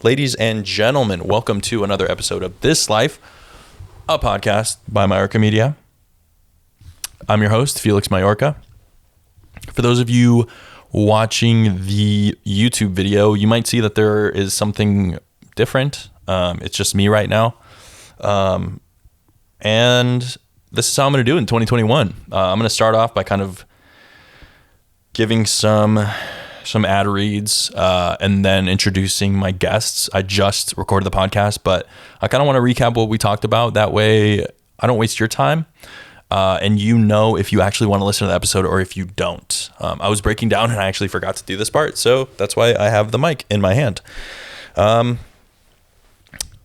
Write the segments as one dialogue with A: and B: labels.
A: Ladies and gentlemen, welcome to another episode of This Life, a podcast by Mayorca Media. I'm your host, Felix Mayorca. For those of you watching the YouTube video, you might see that there is something different. It's just me right now. And this is how I'm going to do it in 2021. I'm going to start off by kind of giving some ad reads and then introducing my guests. I just recorded the podcast, but I kind of want to recap what we talked about. That way I don't waste your time. And you know if you actually want to listen to the episode or if you don't. I was breaking down and I actually forgot to do this part, so that's why I have the mic in my hand.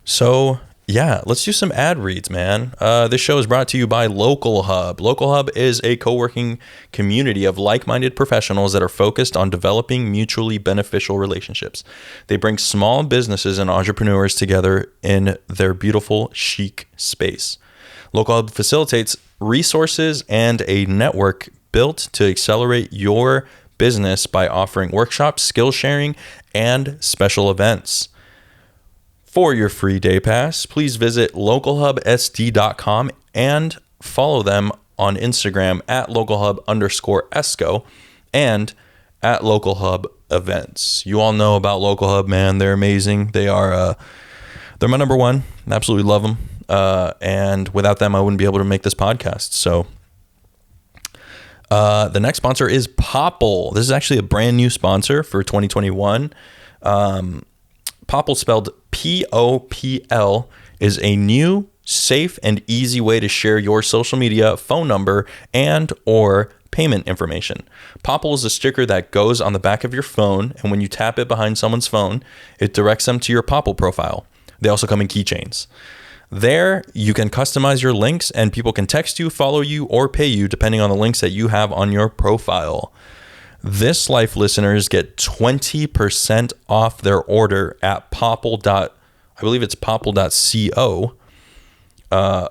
A: So yeah, let's do some ad reads, man. This show is brought to you by Local Hub. Local Hub is a co-working community of like-minded professionals that are focused on developing mutually beneficial relationships. They bring small businesses and entrepreneurs together in their beautiful, chic space. Local Hub facilitates resources and a network built to accelerate your business by offering workshops, skill sharing, and special events. For your free day pass, please visit localhubsd.com and follow them on Instagram at localhub_esco and at localhub_events. You all know about Local Hub, man. They're amazing. They're my number one. Absolutely love them. And without them, I wouldn't be able to make this podcast. So the next sponsor is Popl. This is actually a brand new sponsor for 2021. Popl, spelled Popl, is a new, safe, and easy way to share your social media, phone number, and or payment information. Popl is a sticker that goes on the back of your phone, and when you tap it behind someone's phone, it directs them to your Popl profile. They also come in keychains. There, you can customize your links, and people can text you, follow you, or pay you depending on the links that you have on your profile. This Life listeners get 20% off their order at popl. I believe it's popl.co.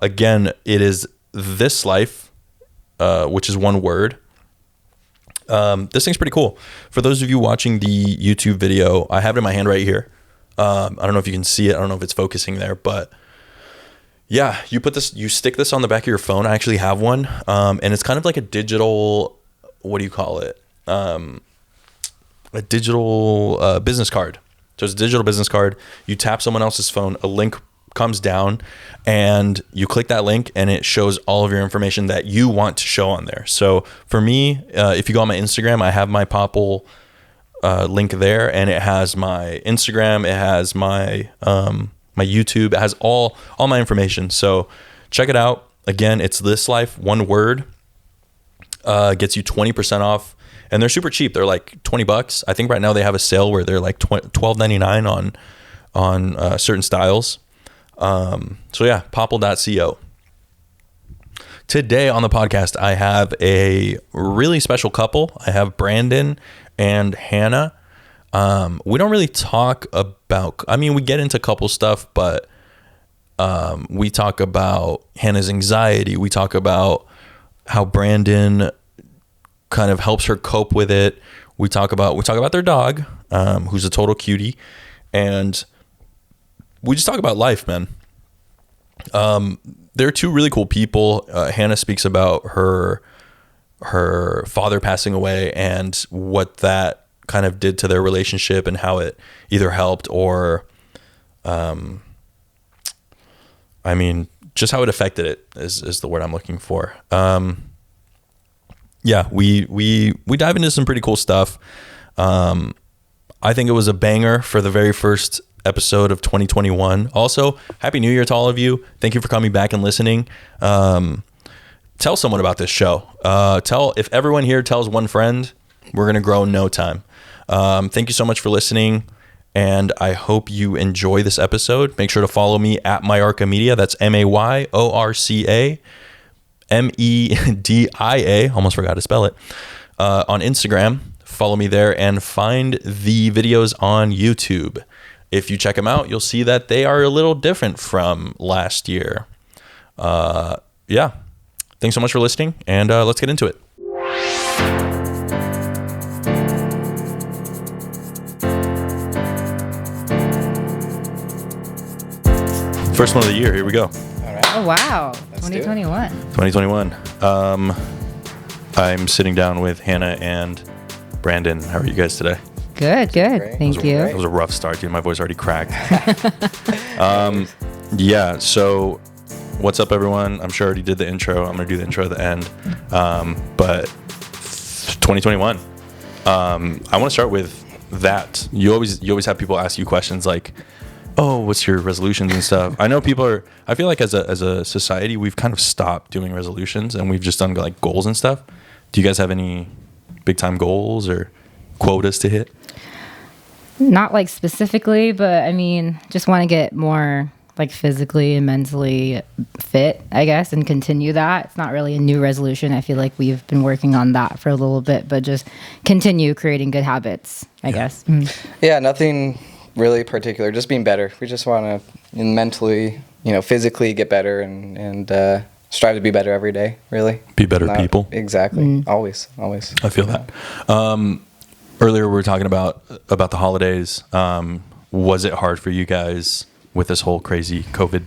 A: Again, it is This Life, which is one word. This thing's pretty cool. For those of you watching the YouTube video, I have it in my hand right here. I don't know if you can see it. I don't know if it's focusing there, but yeah, you stick this on the back of your phone. I actually have one. And it's kind of like a digital, what do you call it? A digital business card. So it's a digital business card. You tap someone else's phone, a link comes down, and you click that link, and it shows all of your information that you want to show on there. So for me, if you go on my Instagram, I have my Popl link there, and it has my Instagram, it has my my YouTube, it has all my information. So check it out. Again, it's This Life, one word. Gets you 20% off. And they're super cheap. They're like $20. I think right now they have a sale where they're like $12.99 on certain styles. So yeah, popl.co. Today on the podcast, I have a really special couple. I have Brandon and Hannah. We don't really talk about, we get into couple stuff, but we talk about Hannah's anxiety. We talk about how Brandon kind of helps her cope with it. We talk about their dog, who's a total cutie, and we just talk about life, man. They're two really cool people. Hannah speaks about her father passing away and what that kind of did to their relationship and how it either helped or, just how it affected it is the word I'm looking for. Yeah, we dive into some pretty cool stuff. I think it was a banger for the very first episode of 2021. Also, Happy New Year to all of you. Thank you for coming back and listening. Tell someone about this show. If everyone here tells one friend, we're going to grow in no time. Thank you so much for listening, and I hope you enjoy this episode. Make sure to follow me at Mayorca Media. That's Mayorca Media, almost forgot to spell it, on Instagram. Follow me there and find the videos on YouTube. If you check them out, you'll see that they are a little different from last year. Yeah. Thanks so much for listening, and let's get into it. First one of the year. Here we go.
B: All right.
C: Oh, wow.
B: Let's do it.
C: 2021.
A: 2021. I'm sitting down with Hannah and Brandon. How are you guys today?
C: Good.
B: Great.
C: Thank you.
A: That was a rough start, dude. My voice already cracked. Yeah, so what's up, everyone? I'm sure I already did the intro. I'm going to do the intro at the end. But 2021. I want to start with that. You always have people ask you questions like, oh, what's your resolutions and stuff? I know I feel like as a society, we've kind of stopped doing resolutions and we've just done like goals and stuff. Do you guys have any big time goals or quotas to hit?
C: Not like specifically, but I mean, just want to get more like physically and mentally fit, I guess, and continue that. It's not really a new resolution. I feel like we've been working on that for a little bit, but just continue creating good habits, I guess.
B: Yeah, nothing really particular. Just being better. We just want to mentally, physically get better and strive to be better every day. Really,
A: Be better people.
B: Exactly. Always.
A: I feel that. Earlier we were talking about the holidays. Was it hard for you guys with this whole crazy COVID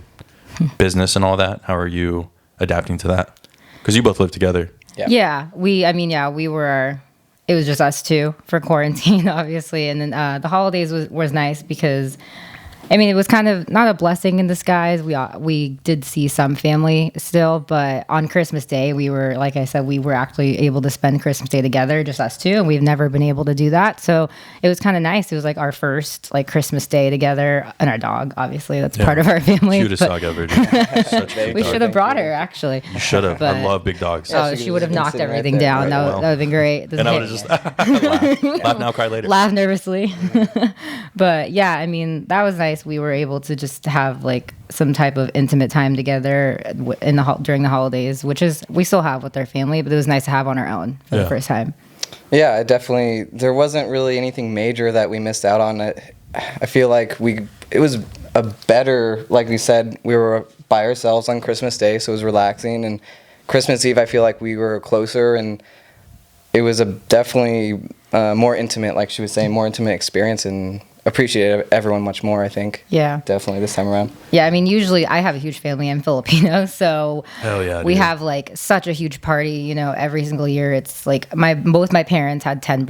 A: business and all that? How are you adapting to that? Because you both live together.
C: Yeah. We were. It was just us two for quarantine, obviously, and then the holidays was nice because, I mean, it was kind of not a blessing in disguise. We did see some family still, but on Christmas Day, like I said, we were actually able to spend Christmas Day together, just us two, and we've never been able to do that. So it was kind of nice. It was like our first like Christmas Day together, and our dog, obviously, that's part of our family.
A: Cutest dog ever, dude. Such a cute
C: We
A: dog.
C: should have brought her, actually.
A: You should have. I
C: But-
A: love big dogs.
C: Oh,
B: she
C: she
B: was
C: would have knocked
B: sitting right
C: everything
B: there.
C: down.
A: Right,
C: That
A: well.
C: would have been great.
A: And I would have just laugh now, cry later.
C: Laugh nervously. But yeah, I mean, that was nice. We were able to just have like some type of intimate time together during the holidays, which is we still have with our family, but it was nice to have on our own for the first time.
B: Yeah, there wasn't really anything major that we missed out on. I feel like it was a better, like we said, we were by ourselves on Christmas Day, so it was relaxing. And Christmas Eve, I feel like we were closer, and it was definitely more intimate, like she was saying, more intimate experience, and appreciated everyone much more, I think.
C: Yeah.
B: Definitely this time around.
C: Yeah, I mean, usually I have a huge family. I'm Filipino, so
A: Hell yeah,
C: we
A: dude.
C: have like such a huge party. Every single year. It's like both my parents had 10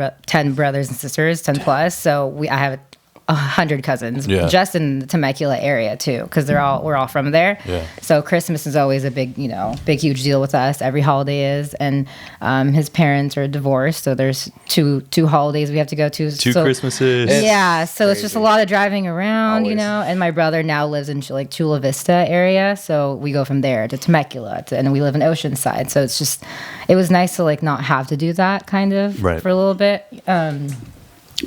C: brothers and sisters, 10 plus. So I have 100 cousins just in the Temecula area too, because we're all from there.
A: Yeah.
C: So Christmas is always a big huge deal with us. Every holiday is, and his parents are divorced, so there's two holidays we have to go to.
A: Two
C: so,
A: Christmases.
C: Yeah, so it's just a lot of driving around,
B: Always.
C: and my brother now lives in like Chula Vista area, so we go from there to Temecula, and we live in Oceanside, so it was nice to like not have to do that kind of for a little bit,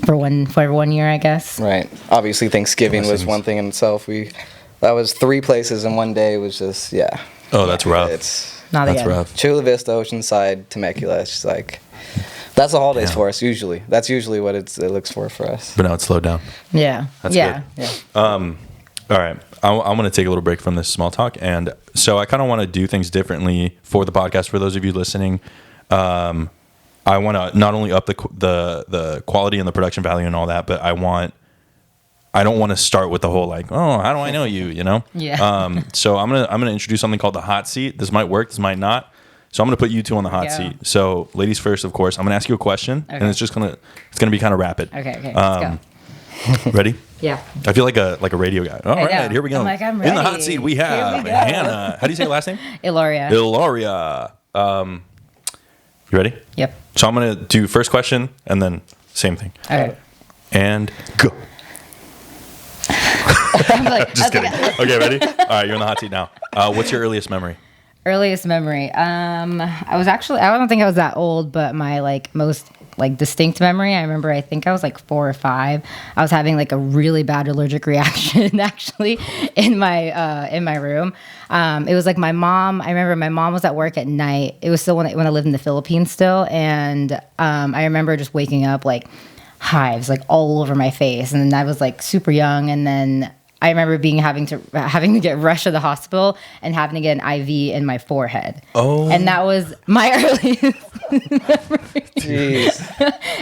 C: for 1 year, I guess.
B: Right. Obviously, Thanksgiving was
A: Blessings.
B: one thing in itself. That was 3 places in one day. It was just,
A: Oh, that's rough.
B: It's
C: Not
A: That's
C: again.
A: rough.
B: Chula Vista, Oceanside, Temecula. It's just like, that's the holidays
A: Yeah.
B: for us, usually. That's usually what it looks for us.
A: But now it's slowed down.
C: Yeah.
A: That's
C: yeah.
A: good. All right. I'm going to take a little break from this small talk. And so I kind of want to do things differently for the podcast. For those of you listening, I want to not only up the quality and the production value and all that, but I don't want to start with the whole like, oh, how do I know you?
C: Yeah.
A: So I'm gonna introduce something called the hot seat. This might work. This might not. So I'm gonna put you two on the hot
C: Yeah.
A: seat. So ladies first, of course. I'm gonna ask you a question, and
C: Okay.
A: it's gonna be kind of rapid.
C: Okay. Let's go.
A: Ready?
C: Yeah.
A: I feel like a radio guy. All
C: I
A: right,
C: know.
A: here we go.
C: I'm like, I'm
A: In the hot
C: ready.
A: seat, we
C: Here
A: have
C: we go.
A: Hannah. How do you say your last name?
C: Iloria.
A: Ilaria. You ready?
C: Yep.
A: So I'm gonna do first question and then same thing.
C: Okay.
A: And go.
C: I'm like,
A: Just
C: okay.
A: kidding. Okay, ready? All right, you're in the hot seat now. What's your earliest memory?
C: Earliest memory. I don't think I was that old, but my like most like distinct memory, I remember I think I was like 4 or 5. I was having like a really bad allergic reaction actually in my room. It was like my mom, I remember my mom was at work at night. It was still when I lived in the Philippines still, and I remember just waking up like hives like all over my face, and then I was like super young, and then I remember having to get rushed to the hospital and having to get an IV in my forehead.
A: Oh.
C: And that was my earliest memory.
B: Jeez.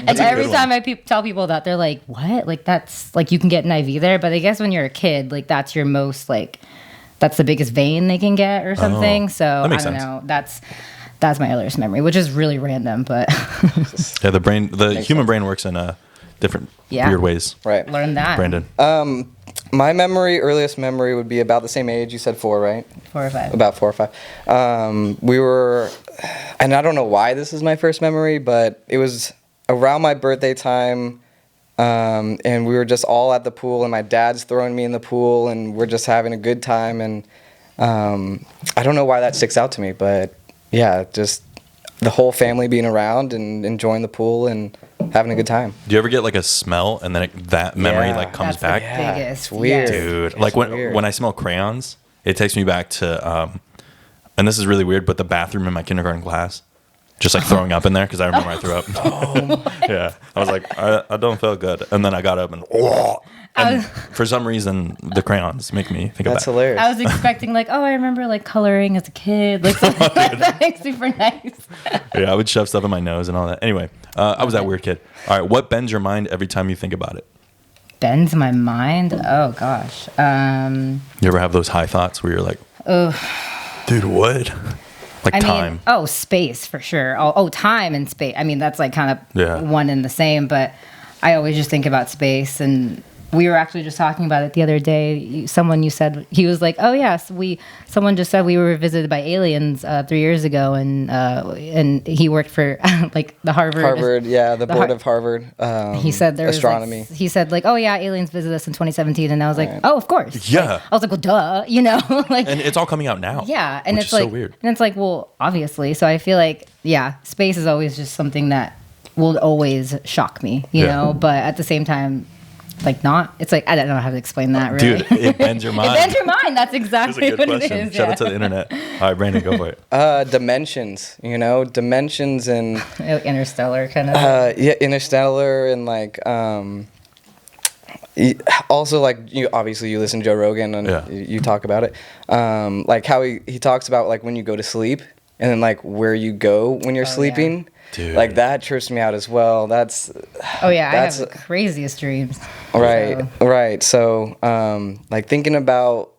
C: And
A: a
C: every
A: good
C: time I tell people that, they're like, what? Like, that's, like, you can get an IV there? But I guess when you're a kid, like, that's your most, like, that's the biggest vein they can get or something. So
A: that
C: I
A: makes
C: don't
A: sense.
C: know. That's my earliest memory, which is really random, but
A: Yeah, the human brain works in different weird ways.
B: Right.
C: learn that.
A: Brandon.
B: My earliest memory would be about the same age. You said 4, right?
C: 4 or 5.
B: About 4 or 5. We were, and I don't know why this is my first memory, but it was around my birthday time, and we were just all at the pool, and my dad's throwing me in the pool, and we're just having a good time, and I don't know why that sticks out to me, but yeah, just the whole family being around and enjoying the pool and having a good time.
A: Do you ever get like a smell and then that memory
B: Yeah.
A: like comes
C: That's
A: back?
C: the
B: Yeah,
C: biggest.
B: it's weird.
C: yes.
A: Dude,
B: It's
A: like
B: weird.
A: when I smell crayons, it takes me back to and this is really weird, but the bathroom in my kindergarten class, just like throwing up in there because I remember I threw up. Yeah, I was like, I don't feel good, and then I got up and for some reason the crayons make me think
B: That's
A: of that.
B: hilarious.
C: I was expecting like, oh, I remember like coloring as a kid, like something like that, like super nice.
A: Yeah, I would shove stuff in my nose and all that. Anyway, I was that weird kid. All right, what bends your mind every time you think about it?
C: Bends my mind. Oh gosh.
A: You ever have those high thoughts where you're like, dude, what? Like time.
C: Space for sure. Time and space. I mean, that's like kind of
A: Yeah.
C: one and the same, but I always just think about space. And we were actually just talking about it the other day. Someone you said, he was like, oh yes, someone just said we were visited by aliens 3 years ago, and he worked for like the Harvard.
B: The board of Harvard.
C: He said there
B: astronomy.
C: was he said like, oh yeah, aliens visited us in 2017, and I was like, oh, of course.
A: Yeah.
C: Like, I was like, well, duh, like.
A: And it's all coming out now.
C: Yeah, and
A: which
C: it's
A: is
C: like,
A: so weird.
C: and it's like, well, obviously. So I feel like, yeah, space is always just something that will always shock me, you
A: Yeah.
C: know. But at the same time, like not. It's like I don't know how to explain that. Really,
A: Dude, it bends your mind.
C: it bends your mind. That's
A: That's a
C: exactly
A: good
C: what
A: question.
C: it is.
A: Shout
C: yeah.
A: out to the internet. All right, Brandon, go for it.
B: Dimensions, dimensions and
C: Interstellar kind of.
B: Interstellar and like also like you obviously you listen to Joe Rogan and
A: Yeah.
B: you talk about it, like how he talks about like when you go to sleep and then like where you go when you're
C: yeah.
B: sleeping.
A: Dude.
B: Like that trips me out as well. That's
C: Oh yeah, I
B: that's-
C: have the craziest dreams.
B: right,
C: So,
B: right. So like thinking about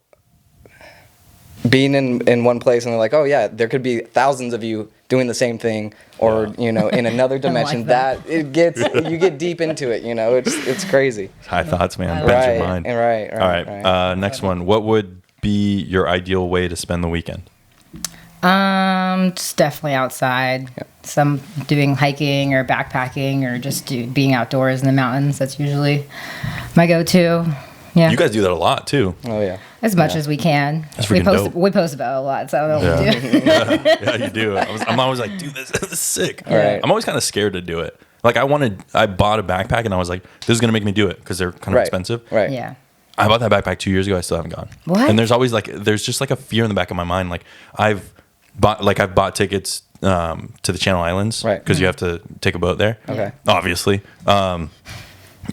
B: being in one place and they're like, oh yeah, there could be thousands of you doing the same thing, or in another dimension.
C: that.
B: It gets you get deep into it. It's crazy.
A: High thoughts, man.
C: Right,
A: Bends your mind.
B: Right.
A: All right. Next one. What would be your ideal way to spend the weekend?
C: just definitely outside. Some doing hiking or backpacking or just being outdoors in the mountains. That's usually my go-to. Yeah.
A: You guys do that a lot too.
B: Oh yeah.
C: As much as we can.
A: That's
C: we
A: freaking
C: post
A: dope.
C: we post about it a lot, so I don't know what we do.
A: Yeah, you do. I'm always like, dude, this is sick.
B: Right.
A: I'm always kind of scared to do it. Like I bought a backpack and I was like, this is gonna make me do it because they're kind of
B: Right.
A: expensive.
B: Right.
C: Yeah.
A: I bought that backpack 2 years ago. I still haven't gone.
C: What?
A: And there's always there's just like a fear in the back of my mind. Like I've bought tickets to the Channel Islands,
B: Right.
A: Because you have to take a boat there.
B: Okay.
A: Obviously.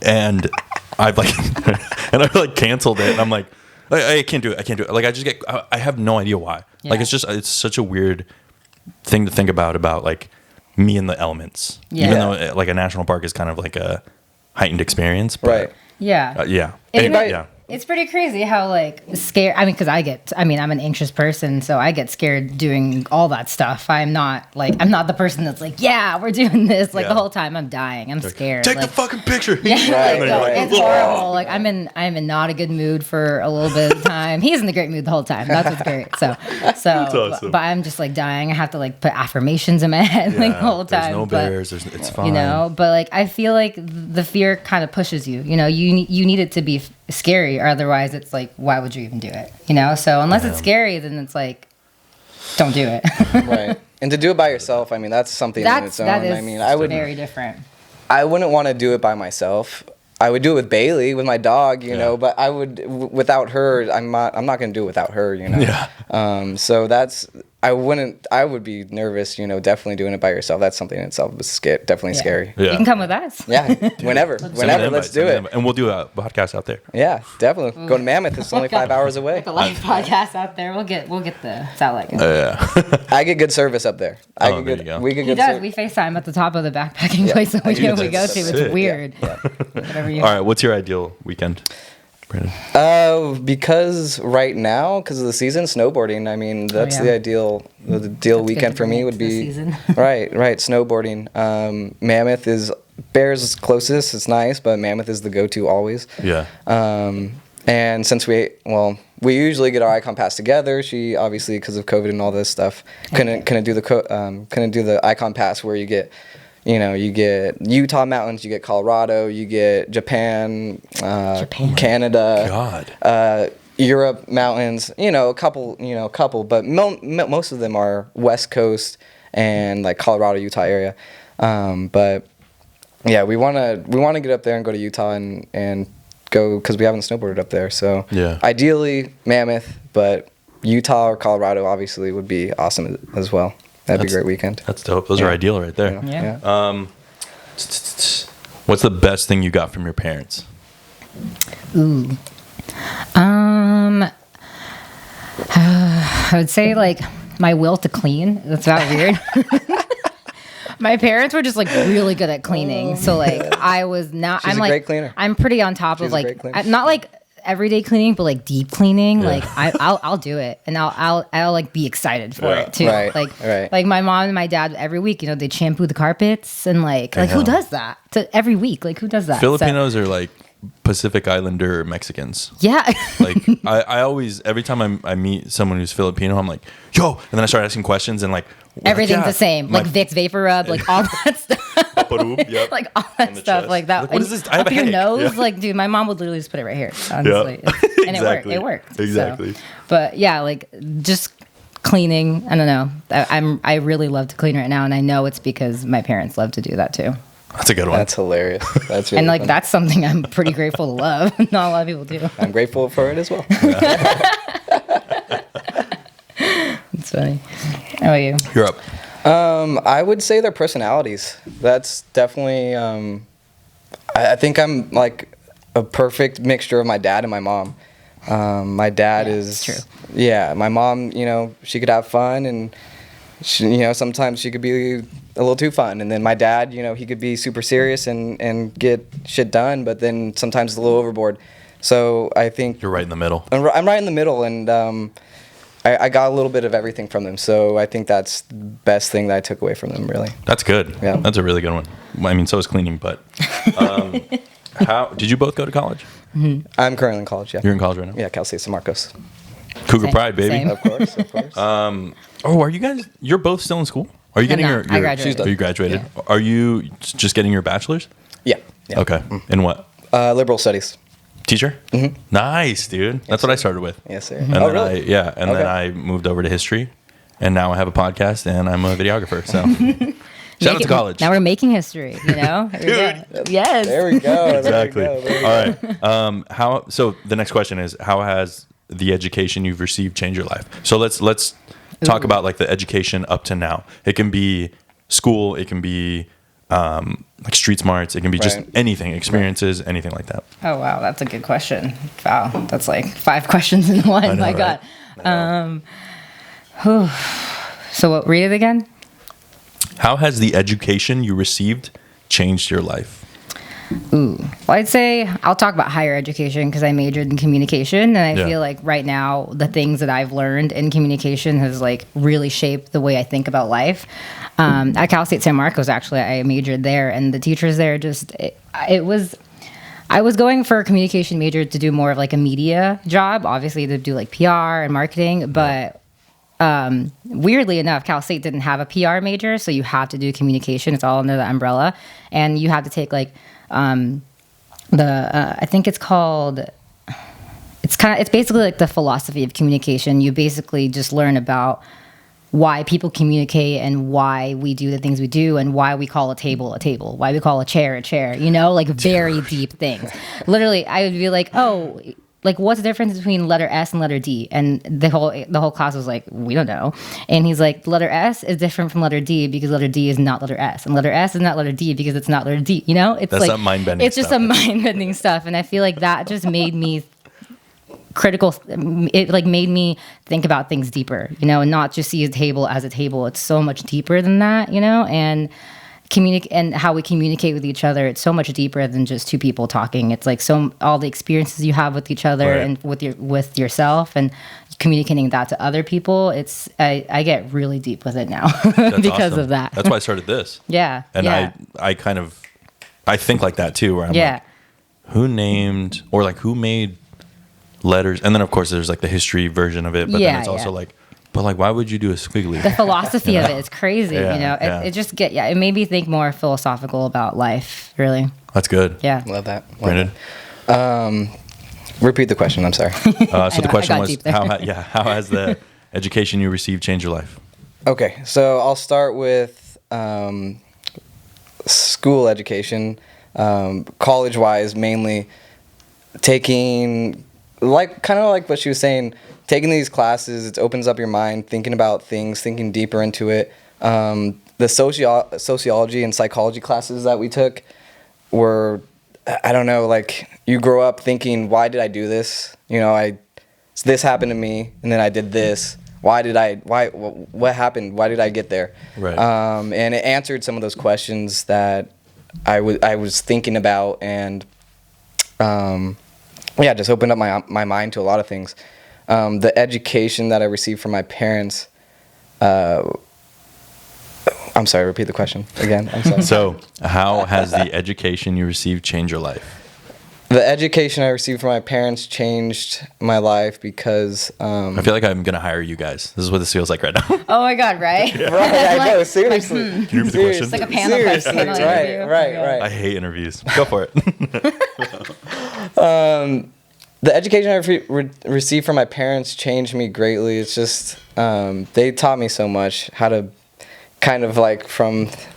A: And I've and I canceled it. And I'm like, I can't do it. I can't do it. Like I have no idea why. Like
C: Yeah.
A: it's such a weird thing to think about like me and the elements.
C: Yeah.
A: Even though like a national park is kind of like a heightened experience. But,
B: Right.
C: Yeah.
A: yeah.
C: Isn't
A: Anyway,
C: it-
A: yeah.
C: It's pretty crazy how scared. I mean, because I'm an anxious person, so I get scared doing all that stuff. I'm not the person that's like, yeah, we're doing this. Like
A: Yeah.
C: the whole time I'm dying. I'm scared.
A: Take the
C: like,
A: fucking picture.
C: yeah,
B: Right,
C: like,
B: right.
C: it's horrible. Like I'm in not a good mood for a little bit of time. He's in a great mood the whole time. That's what's great. So
A: awesome.
C: but I'm just dying. I have to put affirmations in my head the whole time.
A: There's no
C: but,
A: bears. It's fine.
C: but I feel like the fear kind of pushes you. You need it to be scary, or otherwise it's why would you even do it? So unless it's scary, then it's don't do it.
B: Right. And to do it by yourself, I mean, that's something in its own.
C: that is
B: I mean, I
C: very different.
B: I wouldn't want to do it by myself. I would do it with Bailey, with my dog, you
A: Yeah.
B: know, but I would without her, I'm not going to do it without her, you know.
A: Yeah.
B: So I would be nervous, definitely doing it by yourself. That's something in itself was definitely
C: Yeah.
B: scary.
A: Yeah.
C: You can come with us.
B: Yeah. Whenever,
A: Send me an
B: let's
A: invite,
B: do
A: send me an
B: it.
A: invite. And we'll do a podcast out there.
B: Yeah, definitely. Go to Mammoth. It's only 5 hours away.
C: The live podcast out there. We'll get the satellite.
A: Yeah.
B: I get good service up there.
A: Oh, there you go.
B: We get
C: He
B: good
C: does.
B: service.
C: We FaceTime at the top of the backpacking
B: Yeah.
C: place that we
B: You
C: go
B: do.
C: to. It's
A: Sick.
C: weird.
B: Yeah.
C: Whatever you.
A: All right. What's your ideal weekend? Brandon?
B: Because right now, because of the season, snowboarding. I mean, that's the ideal weekend for me would be right, snowboarding. Mammoth is Bear's closest. It's nice, but Mammoth is the go-to always.
A: Yeah.
B: And since we usually get our icon pass together, she obviously because of COVID and all this stuff couldn't do the icon pass where you get Utah mountains, you get Colorado, you get Japan, Canada, Europe mountains, a couple, but most of them are West Coast and like Colorado, Utah area. But yeah, we want to get up there and go to Utah and go because we haven't snowboarded up there. So ideally Mammoth, but Utah or Colorado obviously would be awesome as well. That'd be a great weekend.
A: That's dope. Those are ideal right there.
C: Yeah.
A: What's the best thing you got from your parents?
C: Ooh. I would say like my will to clean. That's not weird. My parents were just like really good at cleaning. So like I was not.
B: She's a great cleaner.
C: I'm pretty on top of like not like everyday cleaning, but like deep cleaning. Like I'll do it, and I'll like be excited for it too.
B: Right.
C: Like my mom and my dad every week, they shampoo the carpets and like who does that every week? Like who does that?
A: Filipinos are like Pacific Islander Mexicans.
C: Yeah.
A: Like I always, every time I meet someone who's Filipino, I'm like, yo, and then I start asking questions and like
C: everything's the same. Like Vicks Vapor Rub, like all that stuff.
A: Yep.
C: Like all that stuff, like that.
A: Like, what is this? I have
C: up
A: a
C: your
A: headache.
C: nose, like dude, my mom would literally just put it right here. Honestly, and
A: Exactly.
C: it worked.
A: Exactly.
C: So, but yeah, like just cleaning. I don't know. I really love to clean right now, and I know it's because my parents love to do that too.
A: That's a good one.
B: That's hilarious. That's really
C: and like
B: fun.
C: that's something I'm pretty grateful to love. Not a lot of people do.
B: I'm grateful for it as well.
C: It's funny. How about you?
A: You're up.
B: I would say their personalities. That's definitely. I think I'm like a perfect mixture of my dad and my mom. My dad is
C: true.
B: Yeah, my mom. She could have fun, and she, sometimes she could be a little too fun. And then my dad, he could be super serious and get shit done, but then sometimes a little overboard. So I think
A: You're right in the middle.
B: I'm right in the middle, and I got a little bit of everything from them. So I think that's the best thing that I took away from them, really.
A: That's good.
B: Yeah.
A: That's a really good one. I mean, so is cleaning, but how did you both go to college?
C: Mm-hmm.
B: I'm currently in college, yeah.
A: You're in college right now?
B: Yeah, Cal State San Marcos.
A: Cougar
C: Same,
A: Pride, baby.
C: same.
B: Of course.
A: Are you guys, you're both still in school? Are you getting
C: No,
A: your
C: I graduated.
A: You graduated.
C: Yeah.
A: Are you just getting your bachelor's?
B: Yeah.
A: Okay. In what?
B: Liberal studies.
A: Teacher? Mm-hmm. Nice, dude. That's what I started with.
B: Yes, sir.
A: And then then I moved over to history, and now I have a podcast, and I'm a videographer. So shout out to college.
C: Now we're making history,
A: Dude.
C: Yes.
B: There we go.
A: Exactly.
B: There we go.
A: All right. So the next question is, how has the education you've received changed your life? So let's talk about like the education up to now. It can be school. It can be like street smarts. It can be just anything, experiences, anything like that.
C: Oh wow, that's a good question. Wow, that's like 5 questions in one. My God. So what? Read it again.
A: How has the education you received changed your life?
C: Well, I'd say I'll talk about higher education because I majored in communication, and I feel like right now the things that I've learned in communication has like really shaped the way I think about life. At Cal State San Marcos, actually, I majored there, and the teachers there I was going for a communication major to do more of like a media job, obviously to do like PR and marketing, but weirdly enough, Cal State didn't have a PR major, so you have to do communication. It's all under the umbrella, and you have to take like I think it's called. It's basically like the philosophy of communication. You basically just learn about why people communicate and why we do the things we do and why we call a table, why we call a chair, like very deep things. Literally, I would be like, oh, like what's the difference between letter S and letter D? And the whole class was like, we don't know. And he's like, letter S is different from letter D because letter D is not letter S, and letter S is not letter D because it's not letter D. It's
A: That's
C: like
A: not mind-bending
C: it's just a mind-bending stuff. And I feel like that just made me critical. It like made me think about things deeper, and not just see a table as a table. It's so much deeper than that, and communicate and how we communicate with each other, it's so much deeper than just two people talking. It's like all the experiences you have with each other
A: Right.
C: and with yourself and communicating that to other people. I get really deep with it now
A: That's
C: because
A: awesome.
C: of that.
A: That's why I started this.
C: Yeah.
A: And
C: yeah.
A: I think like that too, where I'm
C: Yeah.
A: like, who named or like who made letters? And then of course there's like the history version of it, but
C: Yeah,
A: then it's also
C: yeah.
A: like, but like, why would you do a squiggly?
C: The philosophy of it is crazy,
A: Yeah,
C: you know.
A: yeah.
C: It just it made me think more philosophical about life, really.
A: That's good.
C: Yeah.
B: Love that. Love
A: Brandon?
B: that. Repeat the question. I'm sorry.
A: So the
C: know,
A: question
C: I got
A: was,
C: deep there.
A: how has the education you received changed your life?
B: Okay, so I'll start with school education, college-wise, mainly taking kind of like what she was saying. Taking these classes, it opens up your mind, thinking about things, thinking deeper into it. The sociology and psychology classes that we took were, I don't know, like you grow up thinking, why did I do this? You know, this happened to me, and then I did this. What happened? Why did I get there?
A: Right.
B: And it answered some of those questions that I was thinking about, and just opened up my mind to a lot of things. The education that I received from my parents. I'm sorry, repeat the question again. I'm sorry.
A: So how has the education you received changed your life?
B: The education I received from my parents changed my life because...
A: I feel like I'm going to hire you guys. This is what this feels like right now.
C: Oh my God, right?
B: Right, I know, seriously.
A: Can you repeat the question?
C: It's like a panel
B: Seriously,
C: panel interview.
B: right.
A: I hate interviews. Go for it.
B: The education I received from my parents changed me greatly. It's just, they taught me so much, how to kind of like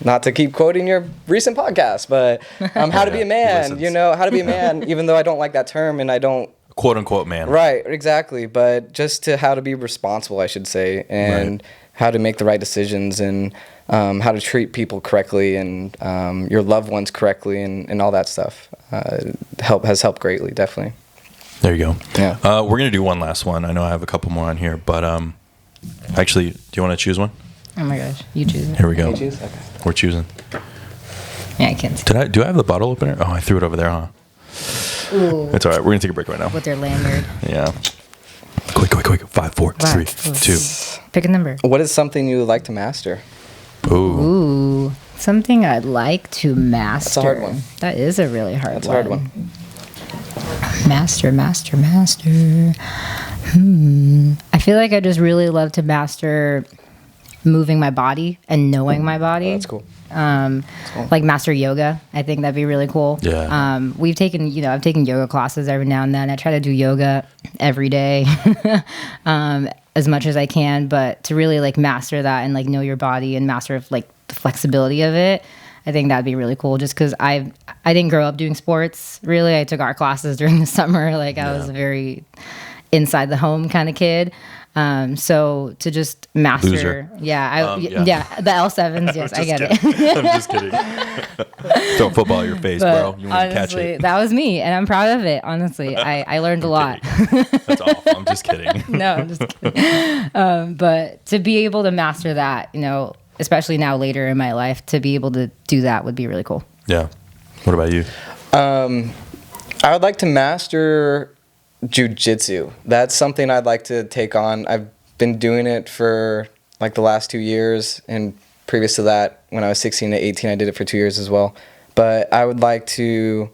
B: not to keep quoting your recent podcast, but how to be a man, how to be a man, even though I don't like that term and I don't.
A: Quote unquote man.
B: Right, exactly. But just to how to be responsible, I should say, and how to make the right decisions and how to treat people correctly and your loved ones correctly and all that stuff has helped greatly, definitely.
A: There you go.
B: Yeah.
A: We're going to do one last one. I know I have a couple more on here, but actually, do you want to choose one?
C: Oh my gosh, you choose it.
A: Here we go.
B: Can you choose? Okay.
A: We're choosing.
C: Yeah, I can't.
A: Do I have the bottle opener? Oh, I threw it over there, huh?
C: Ooh,
A: It's all right. We're going to take a break right now.
C: with their lanyard.
A: Yeah. Quick. 5, 4, 3, 2.
C: Pick a number.
B: What is something you would like to master?
A: Ooh.
C: Ooh, something I'd like to master.
B: That's a hard one.
C: That is a really hard
B: That's
C: one.
B: a hard one.
C: Master. I feel like I just really love to master moving my body and knowing my body.
B: Oh, that's cool.
C: Like master yoga. I think that'd be really cool.
A: Yeah.
C: I've taken yoga classes every now and then. I try to do yoga every day, as much as I can, but to really like master that and like know your body and master like the flexibility of it, I think that'd be really cool. Just because I didn't grow up doing sports really. I took art classes during the summer. Like I was a very inside the home kind of kid. So to just master,
A: Loser.
C: the L7s, yes, I get it.
A: I'm just kidding. Throw a football at your face, bro. You want to catch
C: Honestly,
A: it.
C: that was me, and I'm proud of it. Honestly, I learned a lot.
A: That's awful. I'm just kidding.
C: No, I'm just kidding. But to be able to master that, especially now later in my life, to be able to do that would be really cool.
A: Yeah. What about you?
B: I would like to master jiu-jitsu. That's something I'd like to take on. I've been doing it for like the last 2 years, and previous to that, when I was 16 to 18, I did it for 2 years as well. But I would like to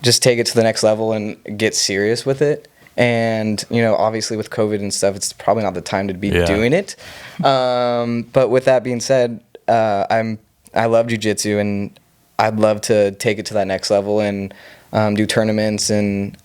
B: just take it to the next level and get serious with it. And, obviously with COVID and stuff, it's probably not the time to be doing it. But with that being said, I love jiu-jitsu, and I'd love to take it to that next level and do tournaments and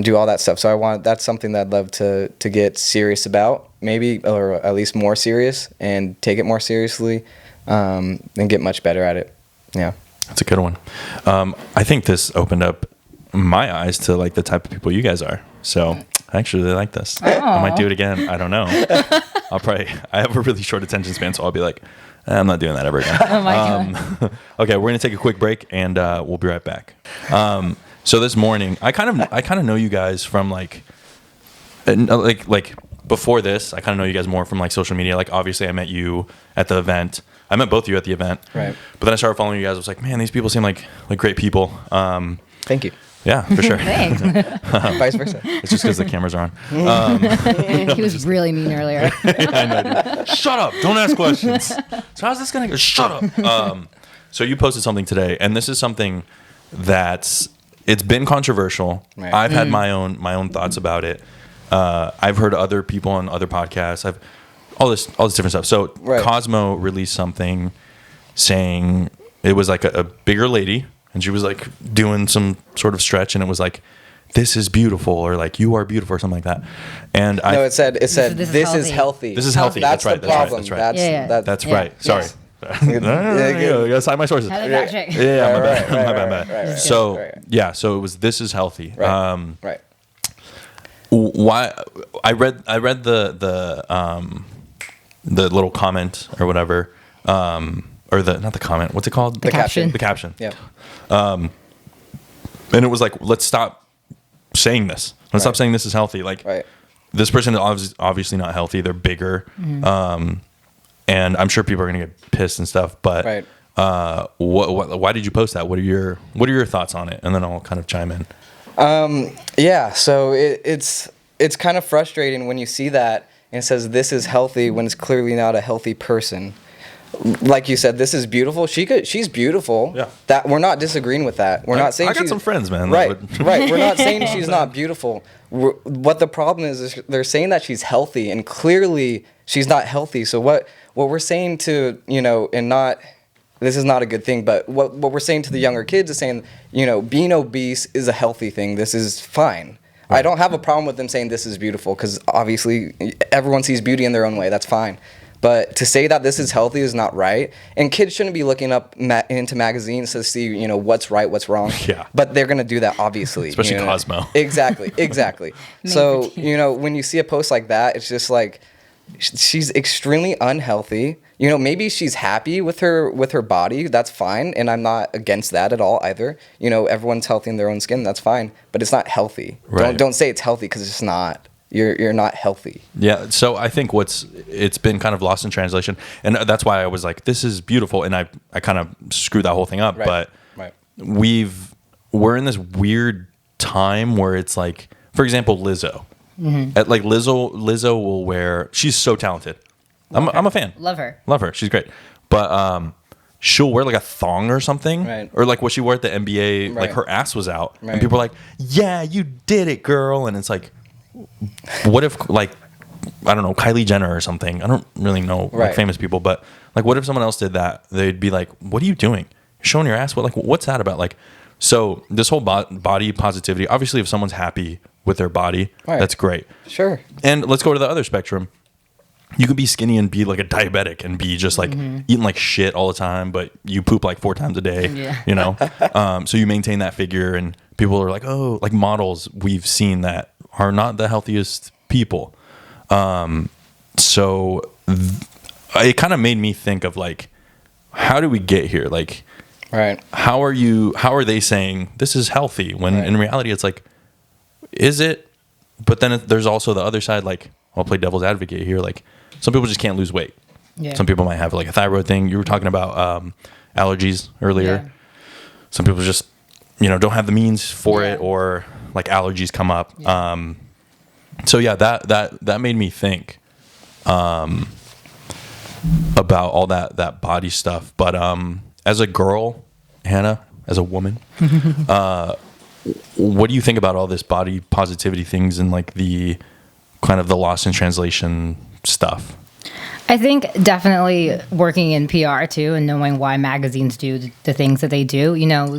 B: do all that stuff. So that's something that I'd love to get serious about, maybe, or at least more serious, and take it more seriously, and get much better at it. Yeah.
A: That's a good one. I think this opened up my eyes to like the type of people you guys are. So I actually really like this. I might do it again. I don't know. I have a really short attention span, so I'll be like, I'm not doing that ever again.
C: Oh my God.
A: Okay, we're gonna take a quick break, and we'll be right back. So this morning, I kind of know you guys from like before this. I kind of know you guys more from like social media. Like obviously, I met you at the event. I met both of you at the event.
B: Right.
A: But then I started following you guys. I was like, man, these people seem like great people.
B: Thank you.
A: Yeah, for sure.
C: Thanks.
B: Vice versa.
A: It's just because the cameras are on.
C: He was really mean earlier.
A: I know, dude. Shut up. Don't ask questions. So how's this going to go? Shut up. So you posted something today, and this is something it's been controversial.
B: Right.
A: I've had my own thoughts about it. I've heard other people on other podcasts. I've all this different stuff. So
B: Right.
A: Cosmo released something saying it was like a bigger lady, and she was like doing some sort of stretch, and it was like, "This is beautiful," or like, "You are beautiful," or something like that. And
B: No, it said
C: This is
B: healthy.
A: This is healthy.
B: That's
A: That's right.
B: the
A: That's right.
B: problem.
A: That's right.
C: Yeah.
A: That's
C: Yeah.
A: right. Sorry.
B: Yes.
A: You gotta cite my sources.
C: How did that check?
A: Yeah, my bad.
B: Right,
A: My bad, my bad. So
B: right.
A: yeah, so it was "This is healthy."
B: Right. Right.
A: Why I read the little comment or whatever, or not the comment. What's it called?
C: The caption.
A: The caption.
B: Yeah.
A: And it was like, let's stop saying this. Let's stop saying this is healthy. Like,
B: Right.
A: this person is obviously not healthy. They're bigger. And I'm sure people are gonna get pissed and stuff. But
B: Right.
A: why did you post that? What are your thoughts on it? And then I'll kind of chime in.
B: Yeah, so it's kind of frustrating when you see that and it says this is healthy when it's clearly not a healthy person. Like you said, this is beautiful. She's beautiful.
A: Yeah.
B: That we're not disagreeing with that. We're not saying
A: I got some friends, man.
B: Right,
A: that would-
B: right. We're not saying she's not beautiful. What the problem is they're saying that she's healthy, and clearly she's not healthy. So what we're saying to and not. This is not a good thing, but what we're saying to the younger kids is saying, being obese is a healthy thing. This is fine. I don't have a problem with them saying this is beautiful because obviously everyone sees beauty in their own way. That's fine. But to say that this is healthy is not right. And kids shouldn't be looking up into magazines to see, what's right, what's wrong.
A: Yeah.
B: But they're going to do that, obviously.
A: Especially Cosmo.
B: Exactly. So, when you see a post like that, it's just like, she's extremely unhealthy. Maybe she's happy with her body. That's fine, and I'm not against that at all either. Everyone's healthy in their own skin. That's fine, but it's not healthy.
A: Right.
B: Don't say it's healthy because it's not. You're not healthy.
A: Yeah. So I think it's been kind of lost in translation, and that's why I was like, "This is beautiful," and I kind of screwed that whole thing up.
B: Right.
A: But
B: Right.
A: we're in this weird time where it's like, for example, Lizzo. At like Lizzo will wear. She's so talented. I'm a fan.
C: Love her.
A: Love her. She's great. But she'll wear like a thong or something,
B: Right.
A: or like what she wore at the NBA. Like
B: Right.
A: her ass was out, and
B: Right.
A: people are like, "Yeah, you did it, girl." And it's like, what if like, I don't know, Kylie Jenner or something? I don't really know like
B: Right.
A: famous people, but like, what if someone else did that? They'd be like, "What are you doing? You're showing your ass. What's that about?" Like, so this whole body positivity. Obviously, if someone's happy with their body,
B: Right.
A: that's great.
B: Sure.
A: And let's go to the other spectrum. You could be skinny and be like a diabetic and be just like eating like shit all the time, but you poop like 4 times a day,
C: Yeah.
A: So you maintain that figure, and people are like, oh, like models we've seen that are not the healthiest people. So it kind of made me think of like, how do we get here? Like,
B: Right.
A: how are they saying this is healthy when
B: Right.
A: in reality it's like, is it? But then there's also the other side. Like, I'll play devil's advocate here. Like, some people just can't lose weight.
C: Yeah.
A: Some people might have like a thyroid thing. You were talking about allergies earlier.
C: Yeah.
A: Some people just don't have the means for
C: Yeah.
A: it, or like allergies come up.
C: Yeah.
A: So yeah, that made me think about all that body stuff. But as a girl, Hannah, as a woman, what do you think about all this body positivity things and like the kind of the lost in translation stuff?
C: I think definitely working in PR too, and knowing why magazines do the things that they do.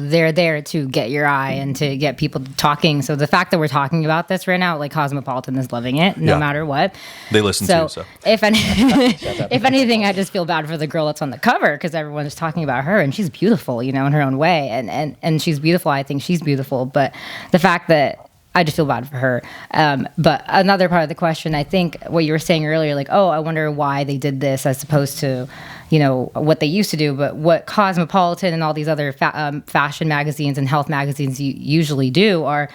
C: They're there to get your eye and to get people talking. So the fact that we're talking about this right now, like Cosmopolitan is loving it, no
A: Yeah.
C: matter what.
A: They listen
C: So,
A: to, so.
C: if anything, I just feel bad for the girl that's on the cover because everyone's talking about her and she's beautiful, in her own way, and she's beautiful. I think she's beautiful, but the fact that I just feel bad for her. But another part of the question, I think what you were saying earlier, like, oh, I wonder why they did this as opposed to, what they used to do. But what Cosmopolitan and all these other fashion magazines and health magazines usually do are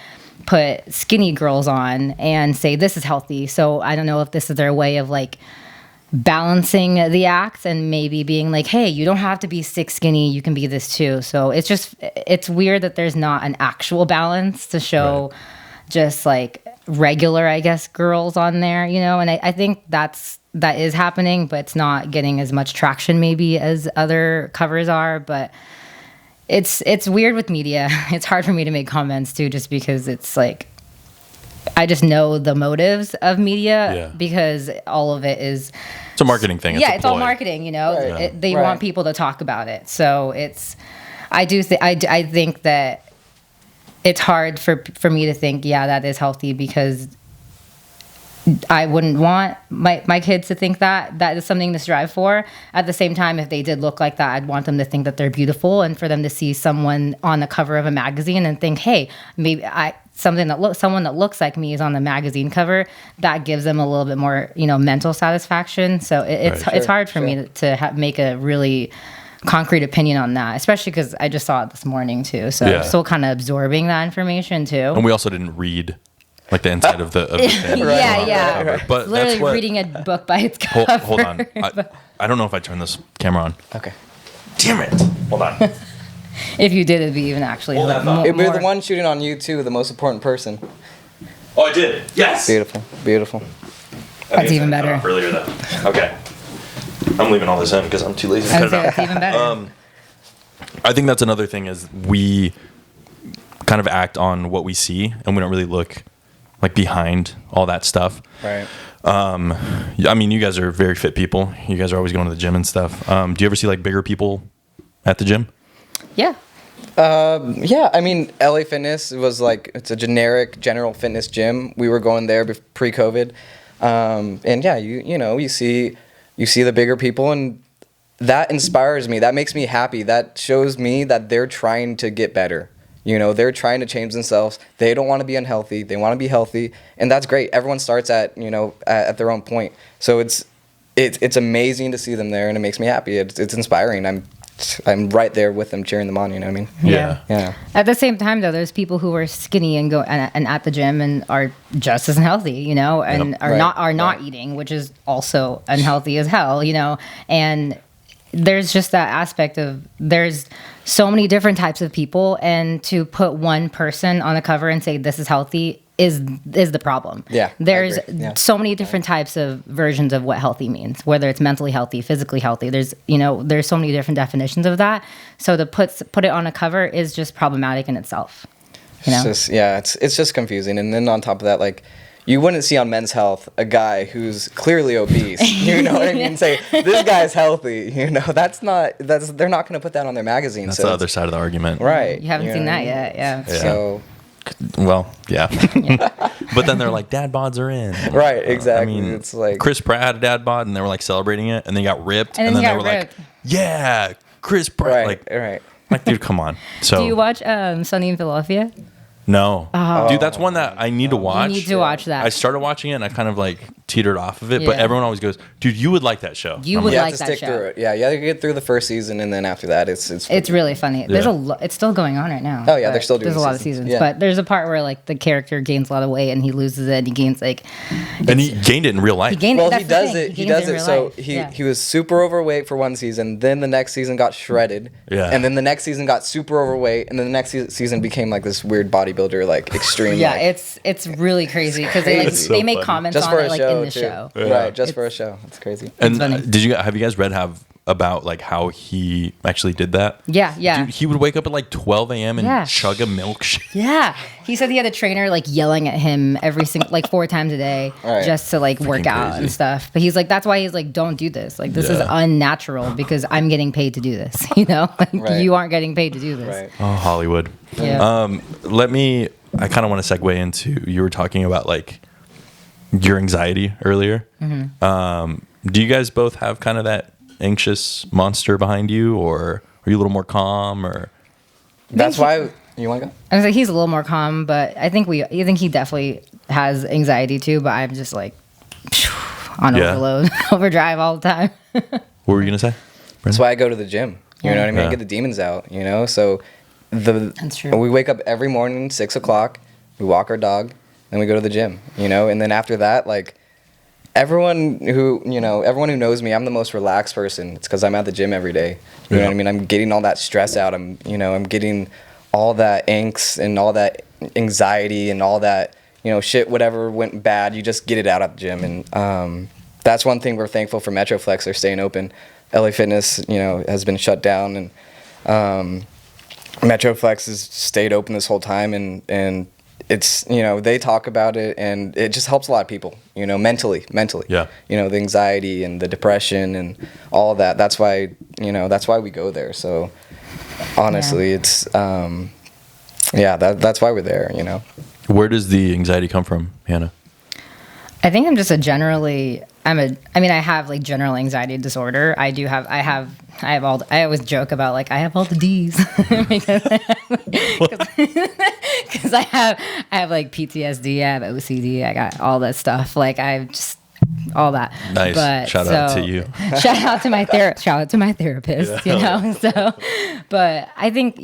C: put skinny girls on and say this is healthy. So I don't know if this is their way of like balancing the act and maybe being like, hey, you don't have to be sick skinny, you can be this too. So it's weird that there's not an actual balance to show just like regular, I guess, girls on there, you know. And I think that is happening, but it's not getting as much traction maybe as other covers are. But it's weird with media. It's hard for me to make comments too, just because it's like, I just know the motives of media because all of it is.
A: It's a marketing thing.
C: It's all marketing, you know.
B: Right.
C: They want people to talk about it. So I think that it's hard for me to think, that is healthy, because I wouldn't want my kids to think that is something to strive for. At the same time, if they did look like that, I'd want them to think that they're beautiful, and for them to see someone on the cover of a magazine and think, hey, maybe someone that looks like me is on the magazine cover. That gives them a little bit more, mental satisfaction. So it's hard for me to make a really concrete opinion on that, especially because I just saw it this morning too. So I'm still kind of absorbing that information too.
A: And we also didn't read like the inside of the thing.
C: Right.
A: But
C: literally reading a book by its cover.
A: Hold on. I don't know if I turned this camera on.
B: Okay.
A: Damn it. Hold on.
C: If you did, it'd be even actually
B: It'd be the one shooting on you too, the most important person.
A: Oh, I did. Yes.
B: Beautiful.
C: That's even better.
A: Earlier though. Okay. I'm leaving all this in because I'm too lazy to cut it out.
C: It's even better.
A: I think that's another thing is we kind of act on what we see and we don't really look like behind all that stuff.
B: Right.
A: I mean, you guys are very fit people. You guys are always going to the gym and stuff. Do you ever see like bigger people at the gym?
C: Yeah.
B: I mean, LA Fitness was like, it's a general fitness gym. We were going there pre-COVID. And yeah, you see the bigger people, and that inspires me. That makes me happy. That shows me that they're trying to get better. They're trying to change themselves. They don't want to be unhealthy. They want to be healthy. And that's great. Everyone starts at their own point. So it's amazing to see them there, and it makes me happy. It's inspiring. I'm right there with them, cheering them on. You know what I mean?
A: Yeah.
C: At the same time, though, there's people who are skinny and at the gym and are just as unhealthy, and are not eating, which is also unhealthy as hell, And there's just that aspect of there's so many different types of people, and to put one person on the cover and say this is healthy is the problem.
B: Yeah,
C: there's so many different types of versions of what healthy means, whether it's mentally healthy, physically healthy. There's so many different definitions of that. So to put it on a cover is just problematic in itself.
B: It's just confusing. And then on top of that, like, you wouldn't see on Men's Health a guy who's clearly obese. You know what I mean? Say this guy's healthy. They're not going to put that on their magazine.
A: That's the other side of the argument,
B: right?
C: You haven't seen that yet, yeah.
B: So.
A: Well, yeah. But then they're like, dad bods are in.
B: Right, exactly.
A: I mean,
B: it's like
A: Chris Pratt had a dad bod and they were like celebrating it, and then he got ripped,
C: and then
A: they were like, yeah, Chris Pratt.
B: Right.
A: Like, dude, come on. So
C: do you watch Sunny in Philadelphia?
A: No. Dude, that's one that I need to watch.
C: You need to watch that.
A: I started watching it and I kind of like teetered off of it, but everyone always goes, dude, you would like that show.
C: You would like that
B: stick
C: show.
B: Through it. Yeah, you have to get through the first season, and then after that, it's
C: really funny. There's it's still going on right now.
B: Oh yeah, they're still doing.
C: There's a lot of seasons, but there's a part where like the character gains a lot of weight and he loses it, and he gains like.
A: And he gained it in real life.
C: He gained
B: well,
C: it.
B: he does it. He does it. So he was super overweight for one season. Then the next season got shredded.
A: Yeah.
B: And then the next season got super overweight, and then the next season became like this weird bodybuilder, like extreme.
C: Yeah,
B: like,
C: it's really crazy because they make comments on it like in the show.
B: Right, just for a show. It's crazy.
A: And have you guys read about like how he actually did that?
C: Yeah.
A: Dude, he would wake up at like 12 a.m. and chug a milkshake.
C: Yeah. He said he had a trainer like yelling at him every single like 4 times a day just to like work out and stuff. But he's like, that's why he's like, don't do this. Like this is unnatural because I'm getting paid to do this. Like you aren't getting paid to do this.
B: Right.
A: Oh, Hollywood.
C: Yeah.
A: I kind of want to segue into, you were talking about like your anxiety earlier. Mm-hmm. Do you guys both have kind of that anxious monster behind you, or are you a little more calm, or?
B: That's why you want to go?
C: I was like, he's a little more calm, but I think he definitely has anxiety too, but I'm just like on overload, overdrive all the time.
A: What were you going to say?
B: That's why I go to the gym. You know what I mean? Get the demons out, So
C: that's true.
B: We wake up every morning, 6:00, we walk our dog, then we go to the gym, And then after that, like, everyone who knows me, I'm the most relaxed person. It's because I'm at the gym every day. You know what I mean? I'm getting all that stress out. I'm getting all that angst and all that anxiety and all that, shit, whatever went bad, you just get it out at the gym. And that's one thing we're thankful for Metroflex. They're staying open. LA Fitness, has been shut down, and Metroflex has stayed open this whole time, and it's, they talk about it, and it just helps a lot of people, mentally.
A: Yeah.
B: The anxiety and the depression and all of that. That's why we go there. So honestly, it's, that's why we're there,
A: Where does the anxiety come from, Hannah?
C: I think I'm just I have like general anxiety disorder. I always joke about like I have all the D's because I have like PTSD, I have OCD, I got all that stuff. Like I've just all that.
A: Nice.
C: But,
A: shout out to you.
C: Shout out to my therapist. So, but I think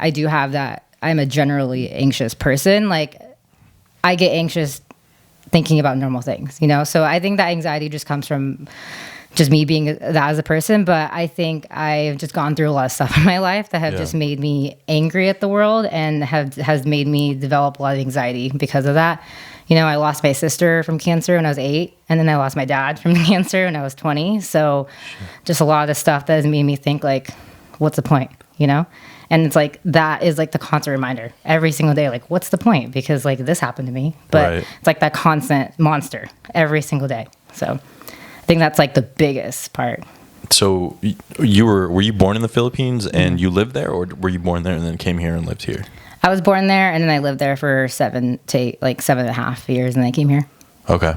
C: I do have that. I'm a generally anxious person. Like I get anxious thinking about normal things, So I think that anxiety just comes from just me being that as a person. But I think I've just gone through a lot of stuff in my life that have just made me angry at the world and has made me develop a lot of anxiety because of that. I lost my sister from cancer when I was 8, and then I lost my dad from cancer when I was 20. So just a lot of stuff that has made me think like, what's the point, And it's like, that is like the constant reminder every single day. Like, what's the point? Because like this happened to me, but It's like that constant monster every single day. So I think that's like the biggest part.
A: So were you born in the Philippines and you lived there, or were you born there and then came here and lived here?
C: I was born there, and then I lived there for 7.5 years, and then I came here.
A: Okay.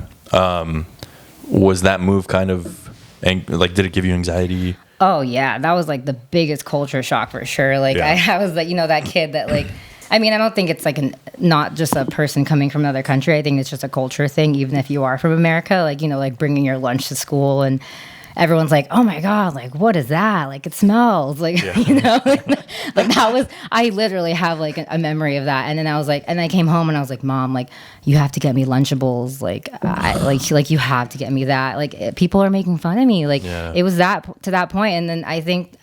A: Was that move kind of did it give you anxiety?
C: Oh yeah, that was like the biggest culture shock for sure. Like I was like, that kid that like, I don't think it's like not just a person coming from another country. I think it's just a culture thing. Even if you are from America, like, like bringing your lunch to school and everyone's like, oh my God, like, what is that? Like, it smells like, like that was, I literally have like a memory of that. And then I was like, and I came home and I was like, Mom, like, you have to get me Lunchables. Like, like you have to get me that. Like, people are making fun of me. Like, it was to that point. And then I think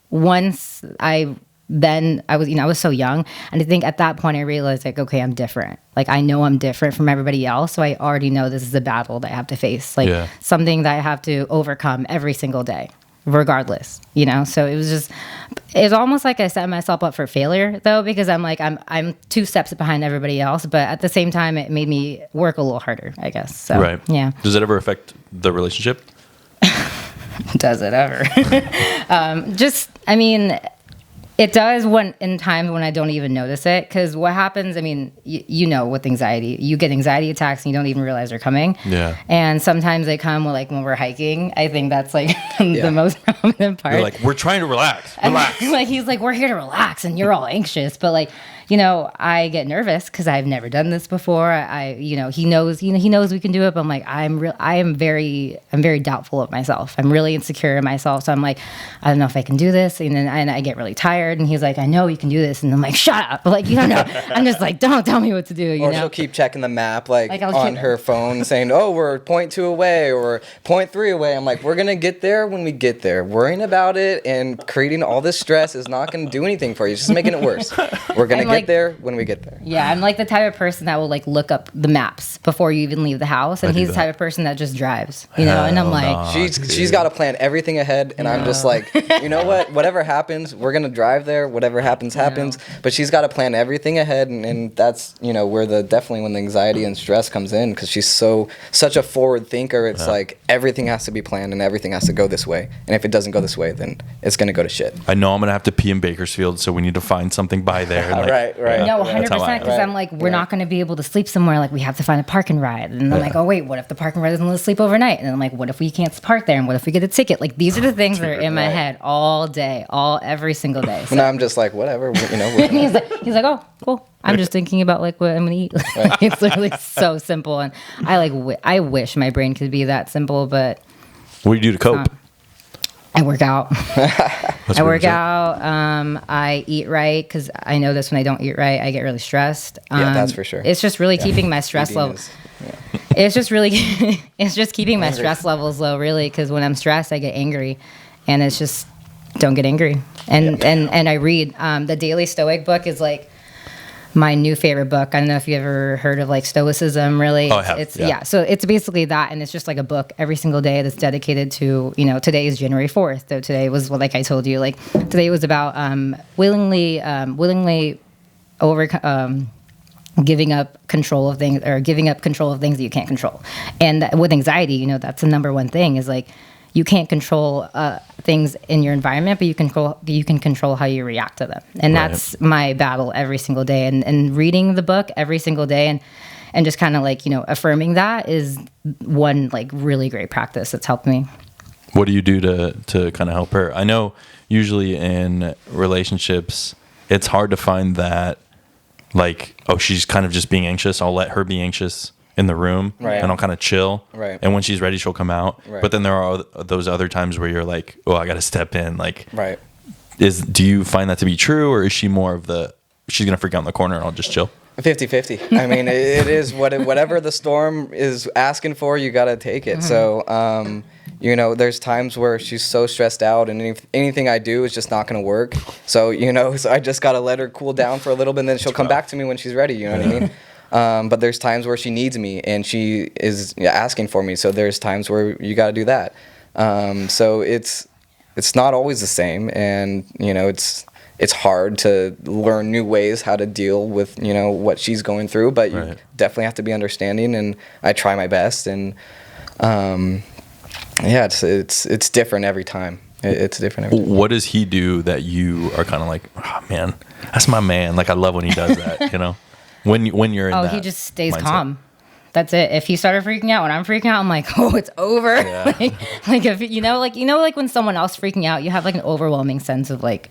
C: once I was so young, and I think at that point I realized like, okay, I'm different. Like I know I'm different from everybody else, so I already know this is a battle that I have to face, like something that I have to overcome every single day, regardless. So it's almost like I set myself up for failure though, because I'm like I'm 2 steps behind everybody else, but at the same time it made me work a little harder, I guess. So
A: right. Yeah. Does it ever affect the relationship?
C: Does it ever? It does in times when I don't even notice it, because what happens, with anxiety, you get anxiety attacks and you don't even realize they're coming. Yeah. And sometimes they come when we're hiking. I think that's like the most prominent part.
A: They're like, we're trying to relax.
C: Like he's like, we're here to relax and you're all anxious. But like, I get nervous because I've never done this before. He knows we can do it, but I'm like, I'm very doubtful of myself. I'm really insecure in myself. So I'm like, I don't know if I can do this. And then I get really tired. And he's like, I know you can do this. And I'm like, shut up. Like, you don't know. I'm just like, don't tell me what to do.
B: She'll keep checking the map, like on her phone saying, oh, we're 0.2 away or 0.3 away. I'm like, we're going to get there when we get there. Worrying about it and creating all this stress is not going to do anything for you. It's just making it worse. We're going to get there when we get there.
C: Yeah, I'm like the type of person that will like look up the maps before you even leave the house, and he's the type of person that just drives, and I'm like,
B: she's got to plan everything ahead, and I'm just like, you know what, whatever happens, we're gonna drive there. Whatever happens, but she's got to plan everything ahead, and that's where definitely when the anxiety and stress comes in, because she's such a forward thinker. It's like everything has to be planned and everything has to go this way, and if it doesn't go this way, then it's gonna go to shit.
A: I know I'm gonna have to pee in Bakersfield, so we need to find something by there.
B: Right.
C: No, 100%, because I'm like, we're not going to be able to sleep somewhere. Like, we have to find a park and ride. And I'm like, oh, wait, what if the park and ride doesn't let us sleep overnight? And then I'm like, what if we can't park there? And what if we get a ticket? Like, these are the things that are in my head all day, every single day. So.
B: And I'm just like, whatever,
C: he's like, oh, cool. I'm just thinking about, like, what I'm going to eat. It's literally so simple. And I wish my brain could be that simple, but...
A: What do you do to cope?
C: I work out. I eat right, because I know this when I don't eat right, I get really stressed.
B: That's for sure.
C: It's just really keeping my stress level. It's just really, it's just keeping my stress levels low, really, because when I'm stressed, I get angry, and it's just don't get angry. And I read the Daily Stoic book is like my new favorite book. I don't know if you ever heard of like Stoicism. Really,
A: I have.
C: Yeah. So it's basically that, and it's just like a book every single day that's dedicated to, you know, today is January 4th. So today was, well, like I told you, like today was about willingly giving up control of things, or giving up control of things that you can't control. And with anxiety, you know, that's the number one thing, is like you can't control things in your environment, but you can control how you react to them. And that's my battle every single day. And reading the book every single day and just kind of like, you know, affirming that is one like really great practice that's helped me.
A: What do you do to kind of help her? I know usually in relationships, it's hard to find that, like, oh, she's kind of just being anxious. I'll let her be anxious in the room, and I'll kind of chill.
B: Right.
A: And when she's ready, she'll come out.
B: Right.
A: But then there are those other times where you're like, oh, I got to step in. Like,
B: Right.
A: Do you find that to be true, or is she more of she's going to freak out in the corner and I'll just chill?
B: 50-50. I mean, it is whatever the storm is asking for, you got to take it. So, you know, there's times where she's so stressed out and anything I do is just not going to work. So, you know, I just got to let her cool down for a little bit, and then she'll come back to me when she's ready. You know what I mean? But there's times where she needs me and she is asking for me. So there's times where you got to do that. So it's not always the same. And, you know, it's hard to learn new ways how to deal with, you know, what she's going through, but you definitely have to be understanding, and I try my best. And, yeah, it's different every time. It's different every time.
A: What does he do that you are kind of like, oh, man, that's my man. Like, I love when he does that, you know? When you're in that
C: he just stays
A: mindset.
C: calm. That's it. If he started freaking out when I'm freaking out, I'm like, oh, it's over.
A: Yeah.
C: like if you know, like when someone else freaking out, you have like an overwhelming sense of like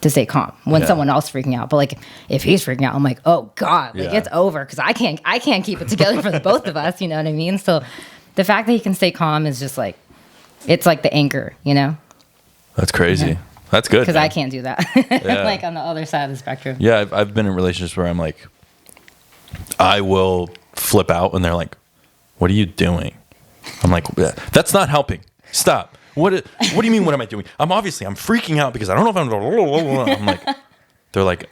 C: to stay calm when someone else freaking out. But like if he's freaking out, I'm like, oh God, like it's over, because I can't keep it together for the both of us. You know what I mean? So the fact that he can stay calm is just like, it's like the anchor, you know?
A: That's crazy.
C: Yeah.
A: That's good.
C: Because I can't do that.
A: Yeah.
C: Like on the other side of the spectrum.
A: Yeah, I've been in relationships where I'm like, I will flip out and they're like, what are you doing? I'm like, that's not helping. Stop. What do you mean, what am I doing? I'm freaking out because I don't know if I'm like, they're like,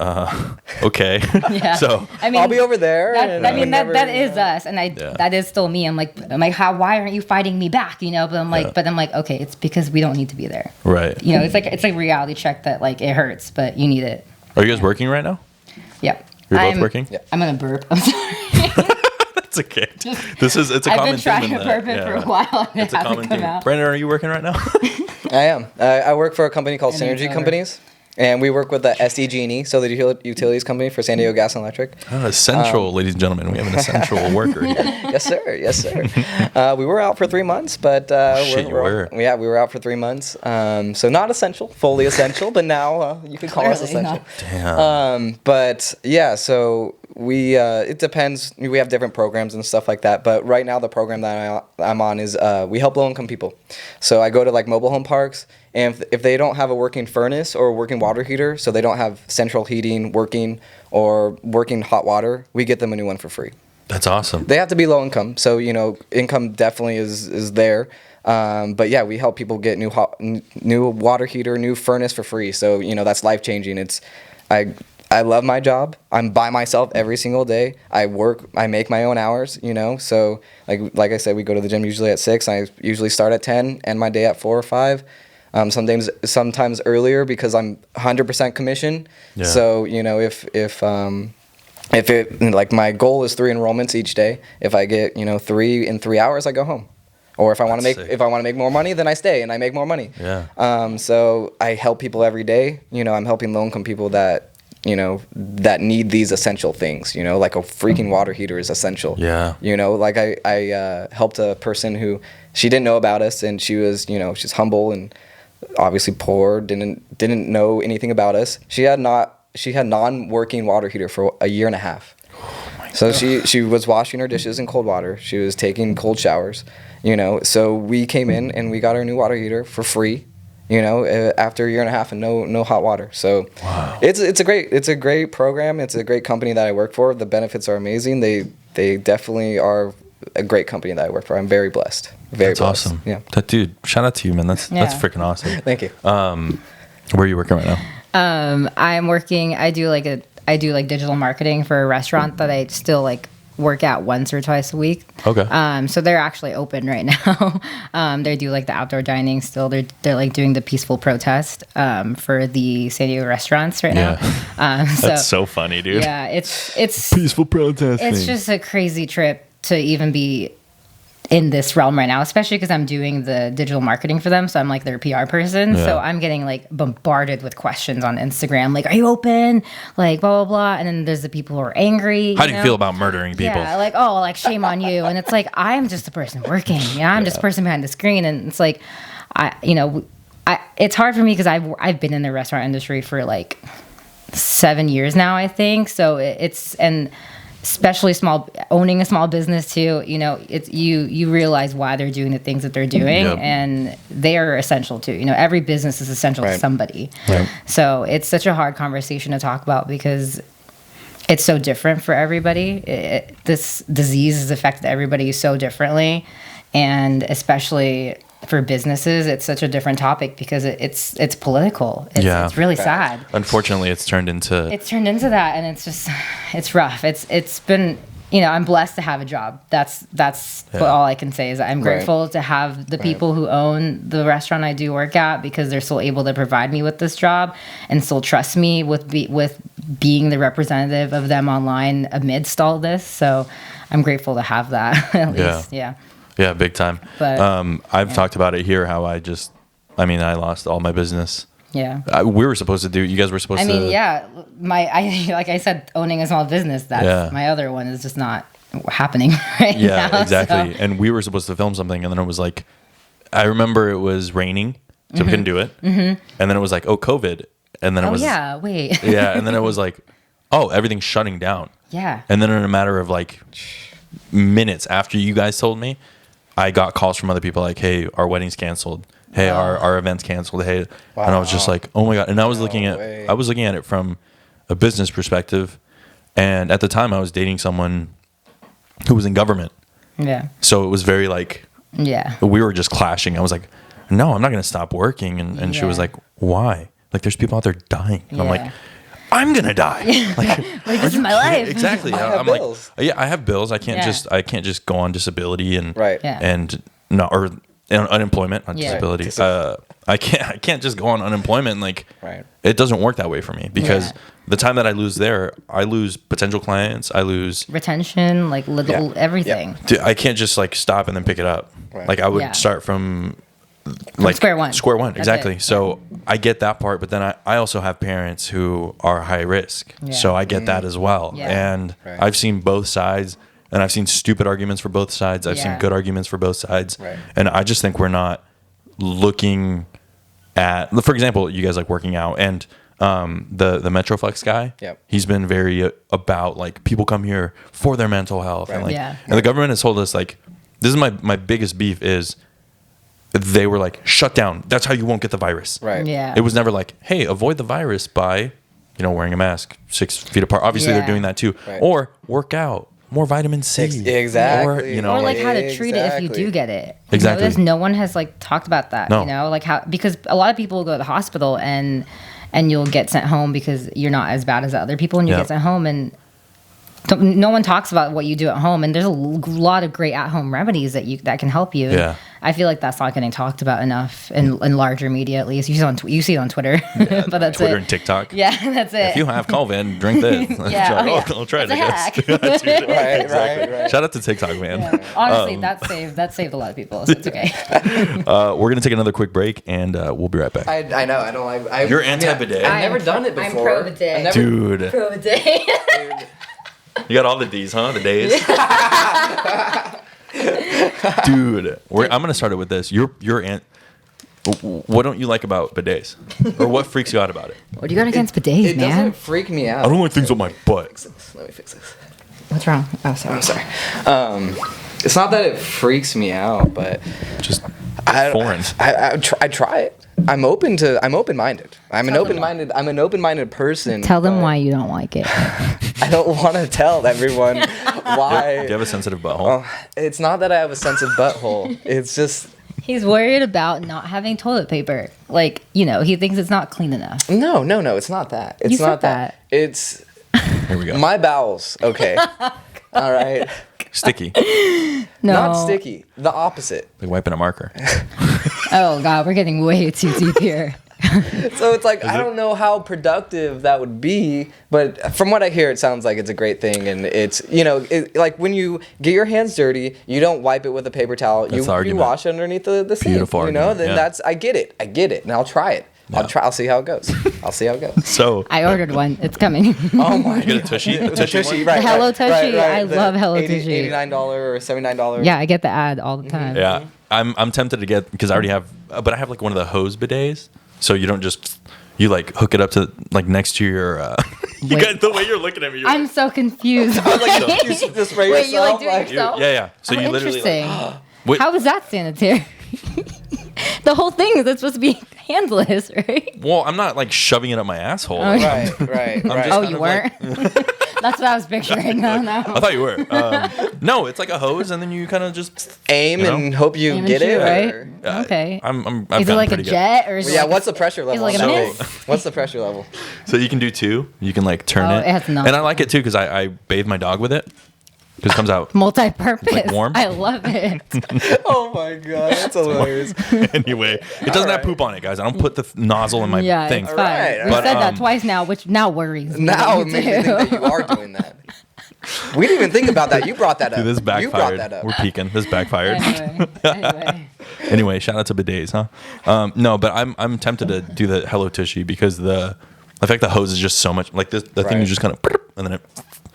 A: okay.
C: Yeah.
A: So
C: I mean,
B: I'll be over there.
C: That is us, and that is still me. I'm like, why aren't you fighting me back? You know, but I'm like, okay, it's because we don't need to be there.
A: Right.
C: You know, it's like a reality check that like it hurts, but you need it.
A: Are you guys working right now?
C: Yep.
A: You're both working?
B: Yeah.
C: I'm gonna burp. I'm sorry.
A: That's okay. It's a common thing.
C: I've been trying to burp it for a while. And
A: It's a common thing. Brandon, are you working right now?
B: I am. I work for a company called Synergy Companies, and we work with the SDG&E, so the utilities company for San Diego Gas and Electric.
A: Essential, ladies and gentlemen. We have an essential worker here.
B: Yes, sir. Yes, sir. We were out for 3 months, but we were out for 3 months. So not essential, fully essential, but now you can call us essential.
A: Damn.
B: But yeah, so we it depends. We have different programs and stuff like that. But right now, the program that I'm on is we help low-income people. So I go to like mobile home parks, and if they don't have a working furnace or a working water heater, so they don't have central heating working or working hot water, we get them a new one for free.
A: That's awesome.
B: They have to be low income, so you know income definitely is there. But yeah, we help people get new water heater, new furnace for free. So you know that's life changing. I love my job. I'm by myself every single day. I work. I make my own hours. You know, so like I said, we go to the gym usually at 6. I usually start at 10, end my day at 4 or 5. Sometimes earlier because I'm 100% commission.
A: Yeah.
B: So you know if it like my goal is 3 enrollments each day. If I get 3 in 3 hours, I go home. Or if I want to make more money, then I stay and I make more money.
A: Yeah.
B: So I help people every day. You know, I'm helping low income people that that need these essential things. You know, like a freaking water heater is essential.
A: Yeah.
B: You know, like I helped a person who she didn't know about us, and she was she's humble and obviously poor, didn't know anything about us. She had non-working water heater for a year and a half. So she was washing her dishes in cold water. She was taking cold showers, So we came in and we got her new water heater for free, after a year and a half and no hot water. So
A: wow.
B: It's a great program. It's a great company that I work for. The benefits are amazing. They definitely are a great company that I work for. I'm very blessed. Very
A: That's
B: blessed.
A: awesome.
B: Yeah.
A: Dude, shout out to you, man. That's freaking awesome.
B: Thank you.
A: Where are you working right now?
C: I'm working. I do like digital marketing for a restaurant that I still like work at once or twice a week.
A: Okay.
C: So they're actually open right now. They do like the outdoor dining still. They're like doing the peaceful protest for the San Diego restaurants right now.
A: That's so funny, dude.
C: Yeah, it's
A: Peaceful protesting.
C: it's just a crazy trip to even be in this realm right now, especially because I'm doing the digital marketing for them. So I'm like their PR person.
A: Yeah.
C: So I'm getting like bombarded with questions on Instagram. Like, are you open? Like, blah, blah, blah. And then there's the people who are angry.
A: How do you feel about murdering people?
C: Yeah, like, oh, like shame on you. And it's like, I'm just a person working. Yeah, I'm just a person behind the screen. And it's like, it's hard for me because I've been in the restaurant industry for like 7 years now, I think. So and especially owning a small business too, it's you realize why they're doing the things that they're doing.
A: Yep.
C: And they are essential too. Every business is essential to somebody.
A: Right.
C: So it's such a hard conversation to talk about because it's so different for everybody. This disease has affected everybody so differently, and especially for businesses, it's such a different topic because it's political. It's really sad.
A: Unfortunately, it's turned into
C: that, and it's rough. It's been, I'm blessed to have a job. That's what all I can say is I'm grateful to have the people who own the restaurant I do work at, because they're still able to provide me with this job and still trust me with being the representative of them online amidst all this. So I'm grateful to have that at least. Yeah.
A: Yeah, big time. But I've talked about it here, how I lost all my business. Yeah. We were supposed to do, you guys were supposed to.
C: Like I said, owning a small business, that's my other one is just not happening right now.
A: Yeah, exactly.
C: So.
A: And we were supposed to film something, and then it was like, I remember it was raining, so we couldn't do it. Mm-hmm. And then it was like, COVID. And then it was.
C: Yeah, wait.
A: Yeah, and then it was like, everything's shutting down.
C: Yeah.
A: And then in a matter of like minutes after you guys told me, I got calls from other people like, hey, our wedding's canceled. Hey, our event's canceled. Hey, and I was just like, oh my God. And I was looking at it from a business perspective. And at the time I was dating someone who was in government. Yeah. So it was very like, we were just clashing. I was like, no, I'm not going to stop working. And she was like, why? Like, there's people out there dying. And I'm like, I'm gonna die. Like
C: this is my life.
A: Exactly. I'm
B: bills.
A: like, I have bills. I can't just go on disability and unemployment, not disability. I can't just go on unemployment. And like, it doesn't work that way for me, because the time that I lose there, I lose potential clients. I lose
C: retention, like everything.
A: Yeah. Dude, I can't just like stop and then pick it up. Right. Like I would start from
C: square one.
A: That's exactly. So I get that part, but then I also have parents who are high risk. Yeah. So I get that as well. Yeah. And I've seen both sides, and I've seen stupid arguments for both sides. I've seen good arguments for both sides. Right. And I just think we're not looking at, for example, you guys like working out, and the Metroflex guy, he's been very about like people come here for their mental health. Right. And the government has told us like, this is my biggest beef is, they were like, shut down. That's how you won't get the virus. Right. Yeah. It was never like, hey, avoid the virus by, wearing a mask 6 feet apart. Obviously, they're doing that too. Right. Or work out, more vitamin C.
B: Exactly.
C: Or like how to treat it if you do get it.
A: Exactly.
C: No one has like talked about that. No. Like how, because a lot of people go to the hospital and you'll get sent home because you're not as bad as other people, and you get sent home, and no one talks about what you do at home, and there's a lot of great at-home remedies that can help you. Yeah. I feel like that's not getting talked about enough in larger media, at least. You see it on Twitter, but that's
A: Twitter
C: it.
A: And TikTok.
C: Yeah, that's it.
A: If you have COVID, drink this. I'll try it. Right. Shout out to TikTok, man.
C: Yeah. Honestly, that saved a lot of people, so it's okay.
A: We're gonna take another quick break, and we'll be right back.
B: I know. I don't like.
A: You're anti-bidet.
B: I've never done it before.
C: I'm pro-bidet.
A: Dude.
C: Pro-bidet.
A: You got all the D's, huh? The days. Dude, I'm gonna start it with this. What don't you like about bidets, or what freaks you out about it?
C: What do you got against bidets,
B: it
C: man?
B: It doesn't freak me out.
A: I don't like things with my butt.
B: Let me fix this.
C: What's wrong? Oh, sorry.
B: I'm sorry. It's not that it freaks me out, but
A: just foreign.
B: I try it. I'm open-minded. I'm an open-minded person.
C: Tell them why you don't like it.
B: I don't want to tell everyone Why?
A: Do you have a sensitive butthole?
B: It's not that I have a sensitive butthole. It's just
C: He's worried about not having toilet paper. Like, he thinks it's not clean enough.
B: no. It's not that. It's
C: You
B: not
C: said that.
B: It's
A: Here we go.
B: my bowels. Okay. All right.
A: Sticky.
C: No.
B: Not sticky. The opposite.
A: Like wiping a marker.
C: Oh, God, we're getting way too deep here.
B: So it's like, I don't know how productive that would be, but from what I hear, it sounds like it's a great thing. And it's, like when you get your hands dirty, you don't wipe it with a paper towel.
A: That's the
B: You
A: argument.
B: wash underneath the sink.
A: Beautiful argument,
B: Then
A: yeah.
B: I get it. And I'll try it.
A: Yeah.
B: I'll see how it goes.
A: So
C: I ordered one. It's coming.
B: Oh my
A: you get a tushy.
B: The
A: Tushy
B: tushy,
A: one?
B: right?
C: The Hello
B: right,
C: Tushy,
B: right,
C: I
B: the
C: love Hello Tushy.
B: $89 or $79.
C: Yeah, I get the ad all the time.
A: Yeah, I'm tempted to get because I already have, but I have like one of the hose bidets, so you don't just like hook it up to like next to your. You
C: Wait.
A: got the way you're looking at me. You're
C: I'm so confused.
B: Like, you just spray
C: Wait, you like
B: yourself.
C: do it
B: like-
C: yourself?
A: yeah. So
C: Oh,
A: you literally.
C: interesting.
A: Wait,
C: How is that sanitary? The whole thing is it's supposed to be handless, right?
A: well, I'm not like shoving it up my asshole.
C: Oh,
A: Like,
C: yeah.
B: Right.
A: just-
C: Oh,
A: kind
C: you
A: of
C: weren't? That's what I was picturing. No, no.
A: I thought you were. No, it's like a hose, and then you kind of just
B: Aim and hope you
C: Aim and
B: get
C: shoot,
B: it.
C: right?
B: or-
C: Okay.
A: I've
C: Is it
A: gotten
C: like a
A: pretty good.
C: jet or is it
B: Yeah,
C: like
B: what's the pressure level?
C: like a
B: on that
C: miss?
B: thing? What's the pressure level?
A: So you can do two. You can like turn
C: Oh,
A: it.
C: it has no-
A: And I like it too because I bathe my dog with it because it comes out
C: multi-purpose?
A: Like warm?
C: I love it.
B: Oh my god, that's hilarious.
A: anyway. It doesn't have
B: Alright.
A: poop on it, guys. I don't put the nozzle in my
C: Yeah,
A: thing.
C: it's fine.
B: Alright,
C: We
A: but,
C: said that twice now, which now worries me.
B: Now
C: that
B: it
C: you
B: makes me
C: do.
B: think that you are doing that. We didn't even think about that. You brought that up.
A: Dude, this
B: You brought
A: backfired.
B: that up.
A: We're peaking. This backfired.
C: Anyway.
A: Anyway, shout out to bidets, huh? No, but I'm tempted to do the Hello Tushy because the fact the hose is just so much like this. The thing
B: Right.
A: is just kind of and then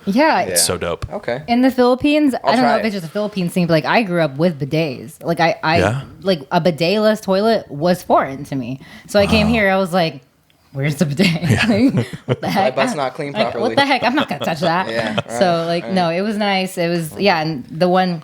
C: Yeah.
A: it's so dope.
B: Okay.
C: In the Philippines, I don't know
B: try
C: if
B: it.
C: it's just a Philippines thing, but like I grew up with bidets. Like I
A: Yeah?
C: like a bidetless toilet was foreign to me. So I came here, I was like, "Where's the bidet? Like, what the heck?
B: butt's not clean
C: Like,
B: properly.
C: What the heck? I'm not gonna touch that."
B: Yeah, right,
C: So like, no, it was nice. It was and the one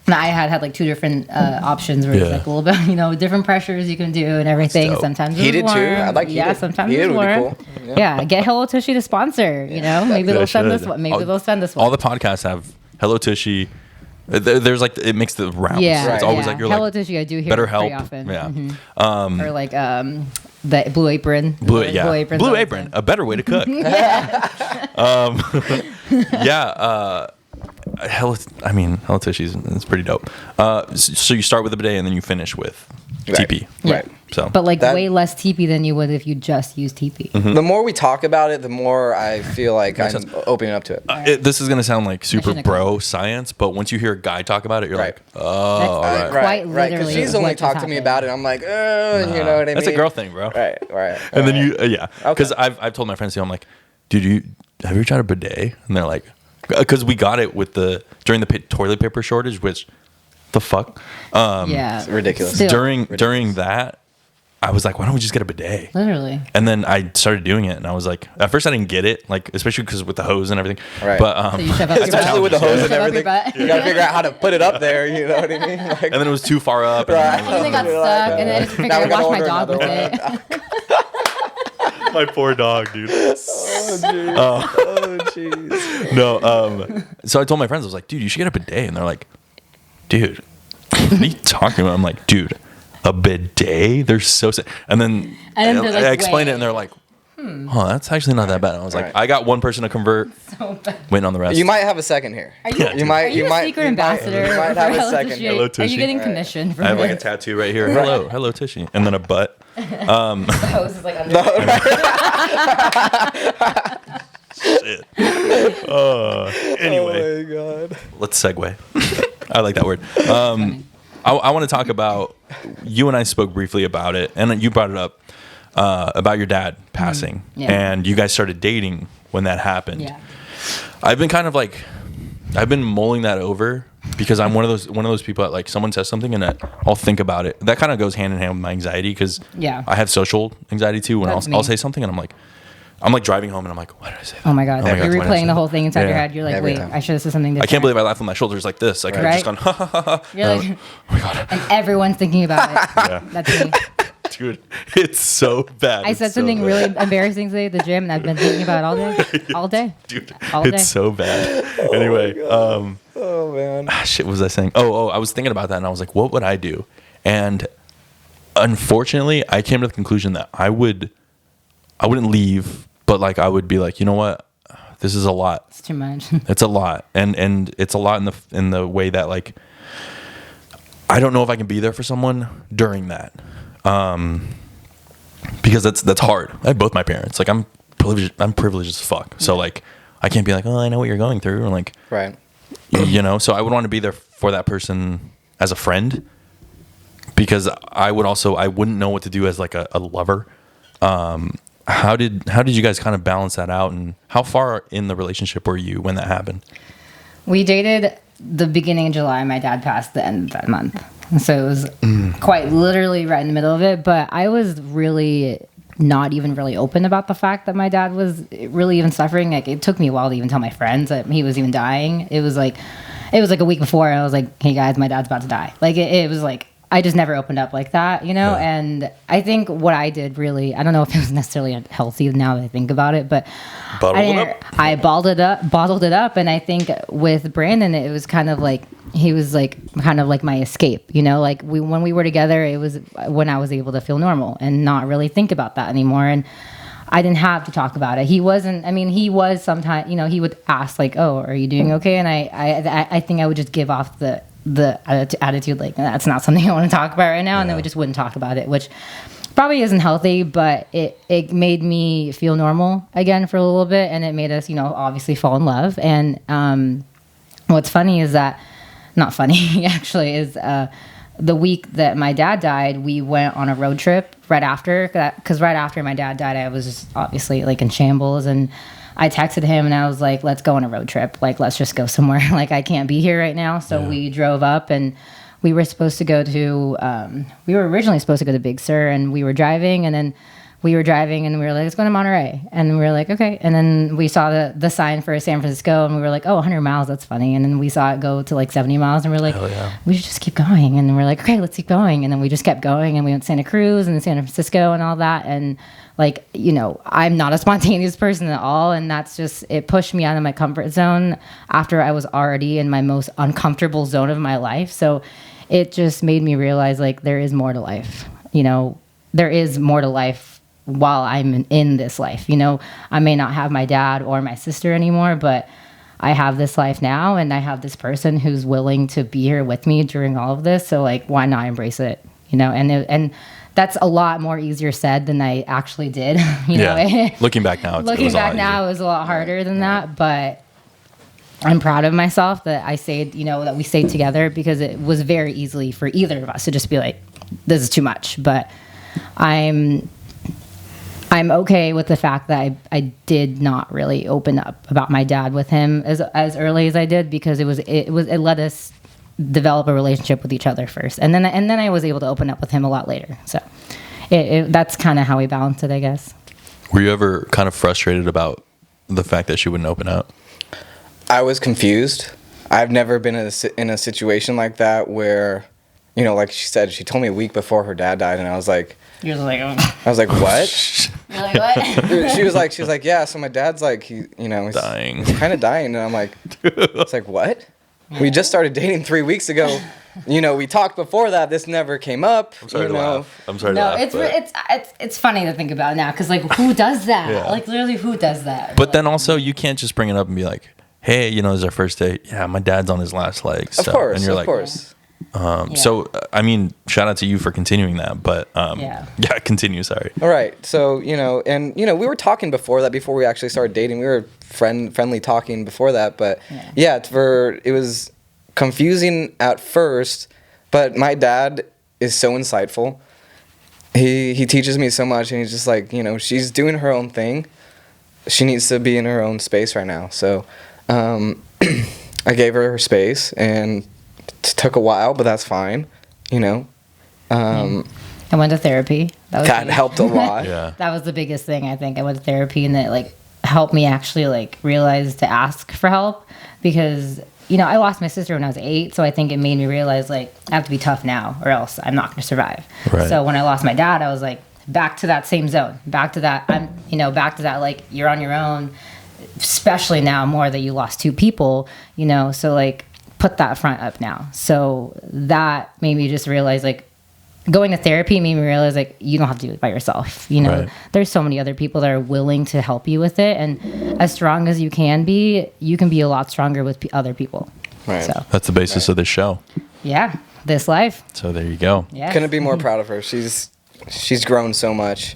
C: that I had like two different options where it's
A: Yeah.
C: like a little bit, different pressures you can do and everything.
A: dope.
C: Sometimes it was
B: Heated too?
C: warm.
B: I'd like
C: yeah,
B: heated.
C: sometimes
B: Heated
C: it was
B: would be
C: warm.
B: cool.
C: Yeah, get Hello Tushy to sponsor. Maybe
A: They
C: they'll send this
A: should.
C: one. Maybe they'll send this one.
A: All the podcasts have Hello Tushy. There's like it makes the rounds.
C: Yeah,
A: It's always
C: yeah.
A: like you're
C: Hello
A: like
C: Tushy. I do hear
A: better
C: it pretty
A: help.
C: often.
A: Yeah.
C: Mhm. Or like the Blue Apron.
A: Blue,
C: Apron's
A: Blue
C: always
A: Apron,
C: good.
A: a better way to cook. Hello Tushy's it's pretty dope. So you start with the bidet and then you finish with TP.
C: Yeah.
B: Right.
A: So
C: But like
B: That-
C: way less TP than you would if you just used TP.
B: The more we talk about it, the more I feel like I'm
A: sense.
B: opening up to it.
A: this is gonna sound like super
C: shouldn't have
A: bro science, but once you hear a guy talk about it, you're
B: Right.
A: like, oh,
C: That's
A: right.
C: quite
B: Right.
C: literally.
B: Because she's only
C: what just
B: talked to me
C: happened.
B: about it. I'm like, you know what I mean?
A: That's a girl thing, bro.
B: Right.
A: And then you, yeah,
B: Okay.
A: because I've told my friends too. I'm like, dude, have you tried a bidet? And they're like, because we got it with during the toilet paper shortage, which the fuck.
C: Yeah.
B: It's ridiculous.
C: Still,
A: During that, I was like, why don't we just get a bidet?
C: literally.
A: And then I started doing it, and I was like, at first I didn't get it, like especially because with the hose and everything.
B: Right.
A: But
C: So you shove up your
B: Especially
C: butt.
B: with the hose
C: You
B: and
C: shove up your
B: everything.
C: butt.
B: You gotta figure out how to put it up there. You know what I mean? Like,
A: and then it was too far up. And
B: Right.
A: then I
C: And then
A: was
C: it got
B: You're like,
C: stuck, and then I just figured
B: now we
C: I'd
B: gotta
C: wash my
B: order
C: dog with
B: another
C: it.
A: my poor dog, dude.
B: oh jeez.
A: No, so I told my friends, I was like, dude, you should get a bidet. And they're like, dude, what are you talking about? I'm like, dude, a bidet? They're so sick. And then
C: And then they're like,
A: I explained it,
C: wait.
A: and they're like, that's actually not that bad. And I was like,
B: Right.
A: I got one person to convert,
C: So bad.
A: waiting on the rest.
B: You might have a second here.
C: Are you,
A: You
B: might-
C: are you
B: you
C: a
B: might-
C: secret
B: you might-
C: ambassador?
B: you might
C: for
B: have a
C: Hello
B: second.
C: Tushy?
A: Hello
C: Are
A: Tushy.
C: you getting
B: Right.
C: commission
A: I
C: from
A: have like a
C: this?
A: tattoo right here. Hello Tushy. And then a butt.
C: The hose is like under
A: Shit. Anyway,
B: Oh my god.
A: let's segue. I like that word. I want to talk about, you and I spoke briefly about it, and you brought it up, about your dad passing.
C: Yeah.
A: And you guys started dating when that happened.
C: Yeah.
A: I've been kind of like, I've been mulling that over because I'm one of those people that like someone says something and I'll think about it. That kind of goes hand in hand with my anxiety because
C: Yeah.
A: I have social anxiety too. When
C: That's
A: I'll
C: me.
A: say something and I'm like driving home and I'm like, why did I say that?
C: Oh my god.
A: my God,
C: You're
A: why did I say
C: replaying the
A: that?
C: whole thing inside your
A: Yeah.
C: head. You're like,
B: Every
C: wait,
B: time.
C: I should have said something
A: I
C: different.
A: can't believe I laughed with my shoulders like this. I could have just
C: Right.
A: gone, ha ha ha ha.
C: You're like,
A: Oh my god.
C: and everyone's thinking about it.
A: Yeah.
C: That's me.
A: Dude, it's so bad.
C: I said something really embarrassing today at the gym, and I've been thinking about it all day.
A: Dude,
C: all day.
A: it's so bad. Anyway,
B: Oh man.
A: shit, what was I saying? I was thinking about that, and I was like, what would I do? And unfortunately, I came to the conclusion that I wouldn't leave, but like I would be like, you know what? This is a lot.
C: It's too much.
A: It's a lot, and it's a lot in the way that like I don't know if I can be there for someone during that, because that's hard. I have both my parents. Like I'm privileged as fuck. So like I can't be like, oh, I know what you're going through, or like,
B: Right.
A: you know. So I would want to be there for that person as a friend, because I wouldn't know what to do as like a lover. How did you guys kind of balance that out, and how far in the relationship were you when that happened?
C: We dated the beginning of July. My dad passed the end of that month. So it was quite literally right in the middle of it. But I was really not even really open about the fact that my dad was really even suffering. Like it took me a while to even tell my friends that he was even dying. It was like a week before, and I was like, hey guys, my dad's about to die. Like it was like, I just never opened up like that, you know?
A: Yeah.
C: And I think what I did really, I don't know if it was necessarily healthy now that I think about it, but I bottled it up. And I think with Brandon, it was kind of like, he was like, kind of like my escape, you know? Like when we were together, it was when I was able to feel normal and not really think about that anymore. And I didn't have to talk about it. He was sometimes, you know, he would ask like, oh, are you doing okay? And I think I would just give off the attitude like, that's not something I want to talk about right now. Yeah. And then we just wouldn't talk about it, which probably isn't healthy, but it made me feel normal again for a little bit. And it made us, you know, obviously fall in love. And what's funny is that, not funny actually, is the week that my dad died, we went on a road trip right after, because right after my dad died, I was just obviously like in shambles, and I texted him and I was like, let's go on a road trip. Like, let's just go somewhere. Like, I can't be here right now. So we drove up, and we were supposed to go to, we were originally supposed to go to Big Sur, and we were driving, and then we were driving, and we were like, let's go to Monterey. And we were like, okay. And then we saw the sign for San Francisco, and we were like, oh, 100 miles, that's funny. And then we saw it go to like 70 miles, and we we're like, we should just keep going. And we're like, okay, let's keep going. And then we just kept going, and we went to Santa Cruz and San Francisco and all that. And like, you know, I'm not a spontaneous person at all. And that's just, it pushed me out of my comfort zone after I was already in my most uncomfortable zone of my life. So it just made me realize like, there is more to life. You know, there is more to life while I'm in this life. You know, I may not have my dad or my sister anymore, but I have this life now, and I have this person who's willing to be here with me during all of this. So like, why not embrace it? You know, and that's a lot more easier said than I actually did. You know,
A: looking back now, it
C: was a lot harder than that. But I'm proud of myself that I stayed, you know, that we stayed together, because it was very easily for either of us to just be like, this is too much. But I'm okay with the fact that I did not really open up about my dad with him as early as I did, because it let us develop a relationship with each other first, and then I was able to open up with him a lot later. So that's kind of how we balanced it, I guess.
A: Were you ever kind of frustrated about the fact that she wouldn't open up?
B: I was confused. I've never been in a situation like that where, you know, like she said, she told me a week before her dad died, and I was like,
C: you're like, oh.
B: I was like, what?
C: You're like, what?
B: she was like, yeah. So my dad's like, he's
A: dying.
B: He's kind of dying, and I'm like, it's like, what? We just started dating 3 weeks ago. You know, we talked before that. This never came up.
A: I'm sorry to laugh.
C: No, it's funny to think about now, because like, who does that? Yeah. Like, literally, who does that?
A: But then also, you can't just bring it up and be like, hey, you know, this is our first date. Yeah, my dad's on his last legs.
B: Of course,
A: and you're like,
B: course.
A: So, I mean, shout out to you for continuing that, but continue, sorry.
B: All right. So, you know, and, you know, we were talking before we actually started dating. We were friendly talking before that, but it was confusing at first, but my dad is so insightful. He teaches me so much, and he's just like, you know, she's doing her own thing. She needs to be in her own space right now. So, I gave her space, and took a while, but that's fine, you know. I
C: went to therapy.
B: That helped a lot.
A: Yeah.
C: That was the biggest thing, I think. I went to therapy, and that like helped me actually like realize to ask for help, because I lost my sister when I was 8, so I think it made me realize like I have to be tough now or else I'm not going to survive.
A: Right.
C: So when I lost my dad, I was like back to that same zone, back to that back to that like you're on your own, especially now more that you lost 2 people, so like put that front up now. So that made me just realize like going to therapy made me realize like you don't have to do it by yourself.
A: Right.
C: There's so many other people that are willing to help you with it, and as strong as you can be a lot stronger with other people.
B: Right.
C: So
A: That's the basis of this show.
C: yeah, this life.
A: So there you go.
C: Yeah.
B: Couldn't be more proud of her. She's grown so much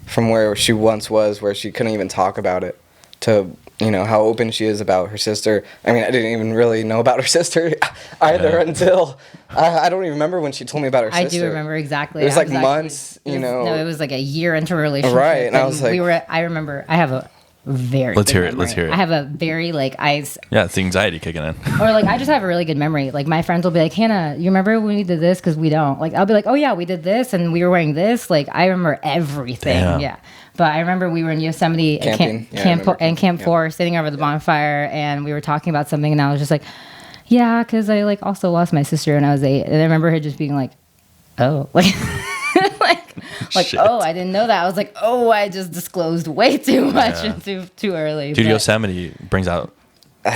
B: from where she once was, where she couldn't even talk about it, to how open she is about her sister. I mean, I didn't even really know about her sister either until I don't even remember when she told me about her sister.
C: I do remember exactly.
B: It was like months,
C: No, it was like a year into a relationship.
B: Right, and I was like,
C: I remember. I have a very.
A: Let's
C: good
A: hear it.
C: memory.
A: Let's hear it.
C: I have a very like
A: Yeah, it's the anxiety kicking in.
C: or like I just have a really good memory. Like my friends will be like, Hannah, you remember when we did this? Because we don't. Like I'll be like, oh yeah, we did this and we were wearing this. Like I remember everything.
A: Damn.
C: Yeah. But I remember we were in Yosemite
B: Camping.
C: Camp 4, sitting over the bonfire, and we were talking about something, and I was just like, yeah, because I like also lost my sister when I was 8, and I remember her just being like, oh, like.
A: Shit.
C: Oh, I didn't know that. I was like, oh, I just disclosed way too much and too early.
A: Dude,
C: but
A: Yosemite brings out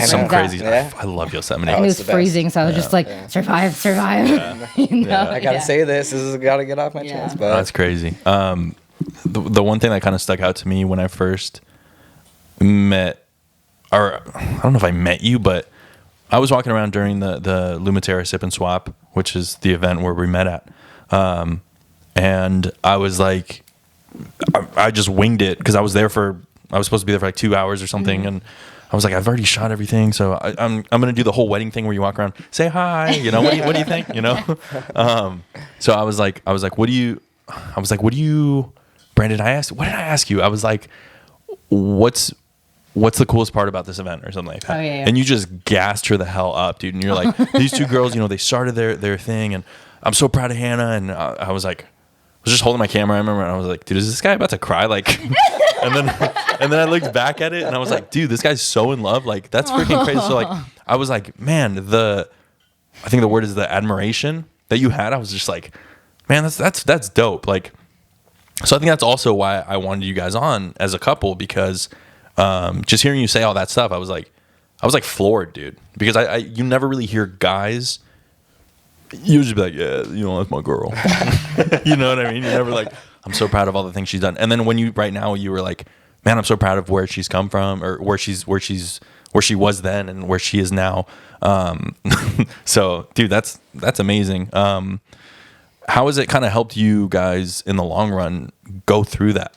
A: some
C: know.
A: crazy.
B: Yeah.
A: I love Yosemite.
C: it
B: Oh,
C: was
B: it's the best.
C: freezing, so I was just like, survive.
B: I gotta say this. This has got to get off my
C: Yeah.
B: chest. But
A: That's crazy. The one thing that kind of stuck out to me when I first met, or I don't know if I met you, but I was walking around during the Lumitera Sip and Swap, which is the event where we met at. And I was like, I just winged it because I was supposed to be there for like 2 hours or something. And I was like, I've already shot everything. So I'm going to do the whole wedding thing where you walk around, say hi, what do you think? So I was like, what do you, Brandon, what did I ask you? I was like, what's the coolest part about this event or something like that?
C: Oh, yeah.
A: And you just gassed her the hell up, dude. And you're like, these 2 girls, they started their thing, and I'm so proud of Hannah. And I was like, I was just holding my camera. I remember, and I was like, dude, is this guy about to cry? Like, and then I looked back at it, and I was like, dude, this guy's so in love. Like, that's freaking crazy. So like, I was like, man, I think the word is the admiration that you had. I was just like, man, that's dope. Like, so I think that's also why I wanted you guys on as a couple, because just hearing you say all that stuff, I was like floored, dude, because you never really hear guys. You just be like, yeah, that's my girl. You know what I mean? You're never like, I'm so proud of all the things she's done. And then when you were like, man, I'm so proud of where she's come from, or where she was then and where she is now. So dude, that's amazing. How has it kind of helped you guys in the long run go through that?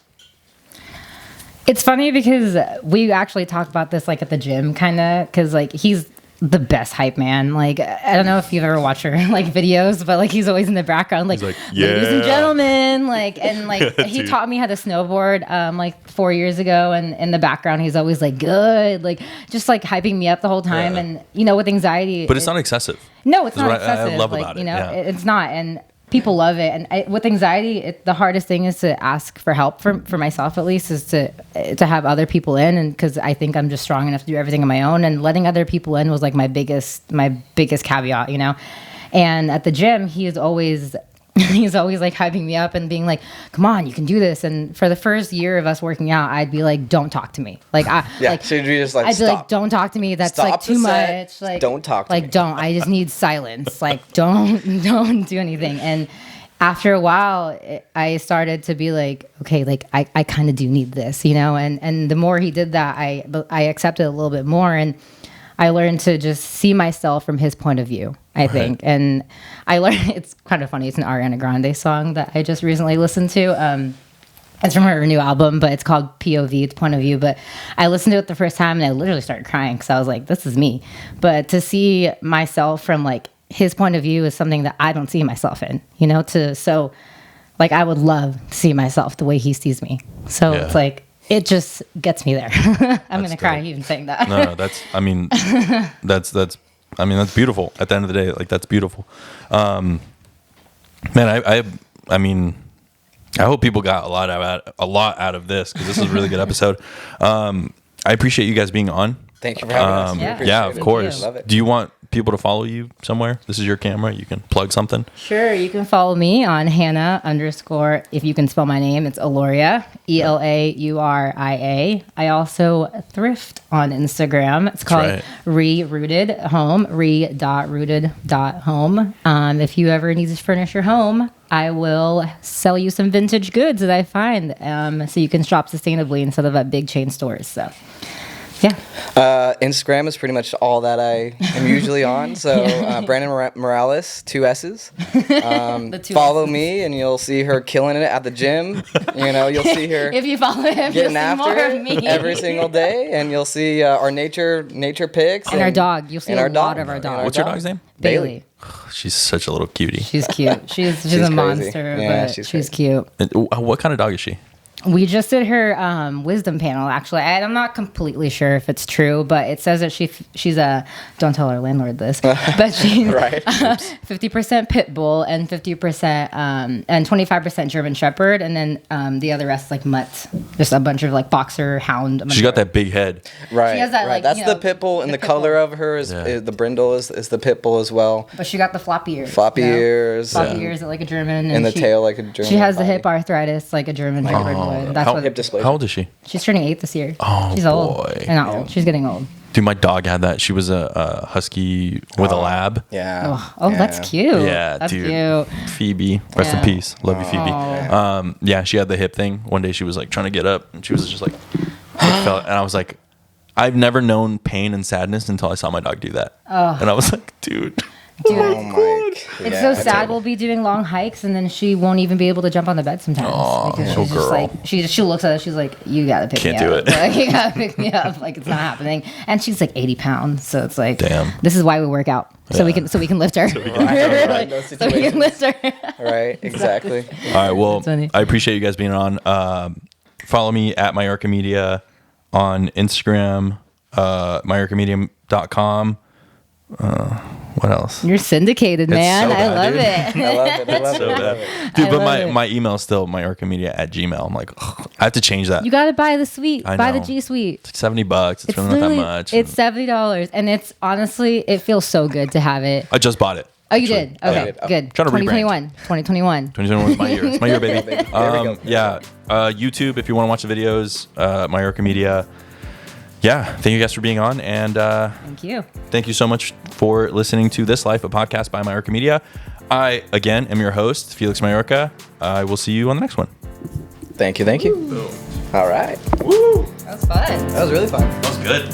C: It's funny because we actually talked about this like at the gym, kind of, because like he's the best hype man. Like I don't know if you've ever watched her like videos, but like he's always in the background, like,
A: like,
C: ladies and
A: yeah.
C: gentlemen, like, and like he
A: Dude.
C: taught me how to snowboard like 4 years ago, and in the background he's always like good, like just like hyping me up the whole time.
A: Yeah.
C: And with anxiety,
A: But it's not excessive.
C: no, it's
A: That's
C: not
A: what
C: excessive.
A: I love
C: like,
A: about it. Yeah.
C: It's not. And people love it. And with anxiety, the hardest thing is to ask for help for myself, at least, is to have other people in. And because I think I'm just strong enough to do everything on my own, and letting other people in was like my biggest caveat, And at the gym, he's always like hyping me up and being like, come on, you can do this. And for the first year of us working out, I'd be like, don't talk to me. Like,
B: so you'd be just like,
C: I'd be
B: stop.
C: like, don't talk to me. That's
B: Stop
C: like
B: the
C: too
B: set.
C: much. Like,
B: Don't talk to me.
C: Like, don't. I just need silence. Like, don't do anything. And after a while, I started to be like, okay, like I kind of do need this, And the more he did that, I accepted a little bit more, and I learned to just see myself from his point of view, I think. And I learned, it's kind of funny. It's an Ariana Grande song that I just recently listened to. It's from her new album, but it's called POV, it's point of view. But I listened to it the first time and I literally started crying because I was like, this is me. But to see myself from like his point of view is something that I don't see myself in, so like I would love to see myself the way he sees me. So
A: Yeah.
C: it's like, it just gets me there. I'm going to cry even saying that.
A: No, that's beautiful. At the end of the day, like, that's beautiful. Man, I hope people got a lot out of this, because this is a really good episode. I appreciate you guys being on.
B: Thank you for having us. We
C: Yeah.
B: appreciate
A: Yeah,
B: it.
A: of course.
B: Love it.
A: Do you want people to follow you somewhere? This is your camera. You can plug something.
C: Sure, you can follow me on Hannah _ if you can spell my name, it's Eloria, ELAURIA. I also thrift on Instagram. It's called
A: right.
C: Re-Rooted Home, re.rooted.home. If you ever need to furnish your home, I will sell you some vintage goods that I find, so you can shop sustainably instead of at big chain stores. So, yeah.
B: Instagram is pretty much all that I am usually on. So Brandon Morales, 2 S's.
C: The 2
B: Follow
C: S's.
B: me, and you'll see her killing it at the gym. You'll see her
C: If you follow him, you'll
B: getting
C: see
B: after
C: more of
B: it
C: me.
B: every single day, and you'll see our nature pics
C: And our dog. You'll see
B: and
C: a
B: our
C: lot
B: dog.
C: of our
B: And
C: dog.
A: What's your dog's name?
C: Bailey.
A: She's such a little cutie.
C: She's cute. She's a
B: crazy.
C: monster,
B: Yeah,
C: but
B: she's
C: she's
B: crazy.
C: cute.
A: And what kind of dog is she?
C: We just did her wisdom panel, actually. I'm not completely sure if it's true, but it says that she's a, don't tell our landlord this, but she's
B: Right.
C: 50% pit bull and 50% and 25% German Shepherd, and then the other rest like mutt, just a bunch of like boxer hound.
A: She's got that big head.
B: Right.
C: She has that,
B: right.
C: like,
B: That's
C: you
B: the
C: know,
B: pit bull, and
C: the
B: the
C: pit
B: color
C: bull.
B: of her is
A: Yeah.
B: the brindle is the pit bull as well.
C: But she got the floppy ears.
B: Floppy
C: you know?
B: ears.
C: Floppy ears like a German.
B: And the
C: she,
B: tail like a German.
C: She has the
B: body.
C: hip arthritis like a German Shepherd would. That's
A: How-
C: what
B: Hip dysplasia.
A: How old is she?
C: she's turning 8 this year.
A: Oh,
C: she's old.
A: boy.
C: Not old. She's getting old.
A: Dude, my dog had that. She was a husky with a lab.
B: Yeah.
C: Oh, that's cute.
A: Yeah,
C: That's
A: dude.
C: cute.
A: Phoebe, rest in
C: Yeah.
A: peace. Love you, Phoebe.
C: Aw.
A: Yeah, she had the hip thing. One day she was like trying to get up, and she was just like fell, and I was like, I've never known pain and sadness until I saw my dog do that, and I was like, dude.
C: Dude,
B: Oh my.
C: it's so sad. We'll be doing long hikes, and then she won't even be able to jump on the bed sometimes.
A: Aw,
C: because
A: poor
C: she's just
A: girl.
C: like she looks at us. She's like, "You gotta pick
A: Can't
C: me
A: do
C: up.
A: it.
C: Like, you gotta pick me up. Like it's not happening." And she's like 80 pounds, so it's like,
A: Damn.
C: This is why we work out, so we can lift her. So we
B: in those
C: so we can lift her.
B: Right. Exactly.
A: All right, well,
C: funny.
A: I appreciate you guys being on. Follow me at Mayorca Media on Instagram, mayorcamedium.com. What else?
C: You're syndicated, man.
A: so
C: I
A: bad,
C: love
A: dude.
C: it.
B: I love it. I love
A: So
B: it. I
A: bad.
B: love it.
A: Dude,
C: I
A: but
C: love it.
A: my email is still mayorcamedia@gmail. I'm like, ugh, I have to change that.
C: You gotta buy the suite.
A: I
C: Buy the
A: know.
C: G Suite.
A: It's like $70. It's really not that
C: literally-
A: much.
C: It's $70, and it's honestly, it feels so good to have it.
A: I just bought it.
C: Oh, you
A: actually.
C: did? Okay,
B: Yeah.
C: good.
A: Trying to rebrand.
C: 2021.
A: 2021 is my year. It's my year, baby.
B: There we go.
A: Yeah. YouTube, if you want to watch the videos, Mayorca Media. Yeah. Thank you guys for being on. And
C: Thank you.
A: thank you so much for listening to This Life, a podcast by Mayorca Media. I, again, am your host, Felix Mayorca. I will see you on the next one.
B: Thank you. Thank you. All right.
A: Woo!
C: That was fun.
B: That was really fun.
A: That was good.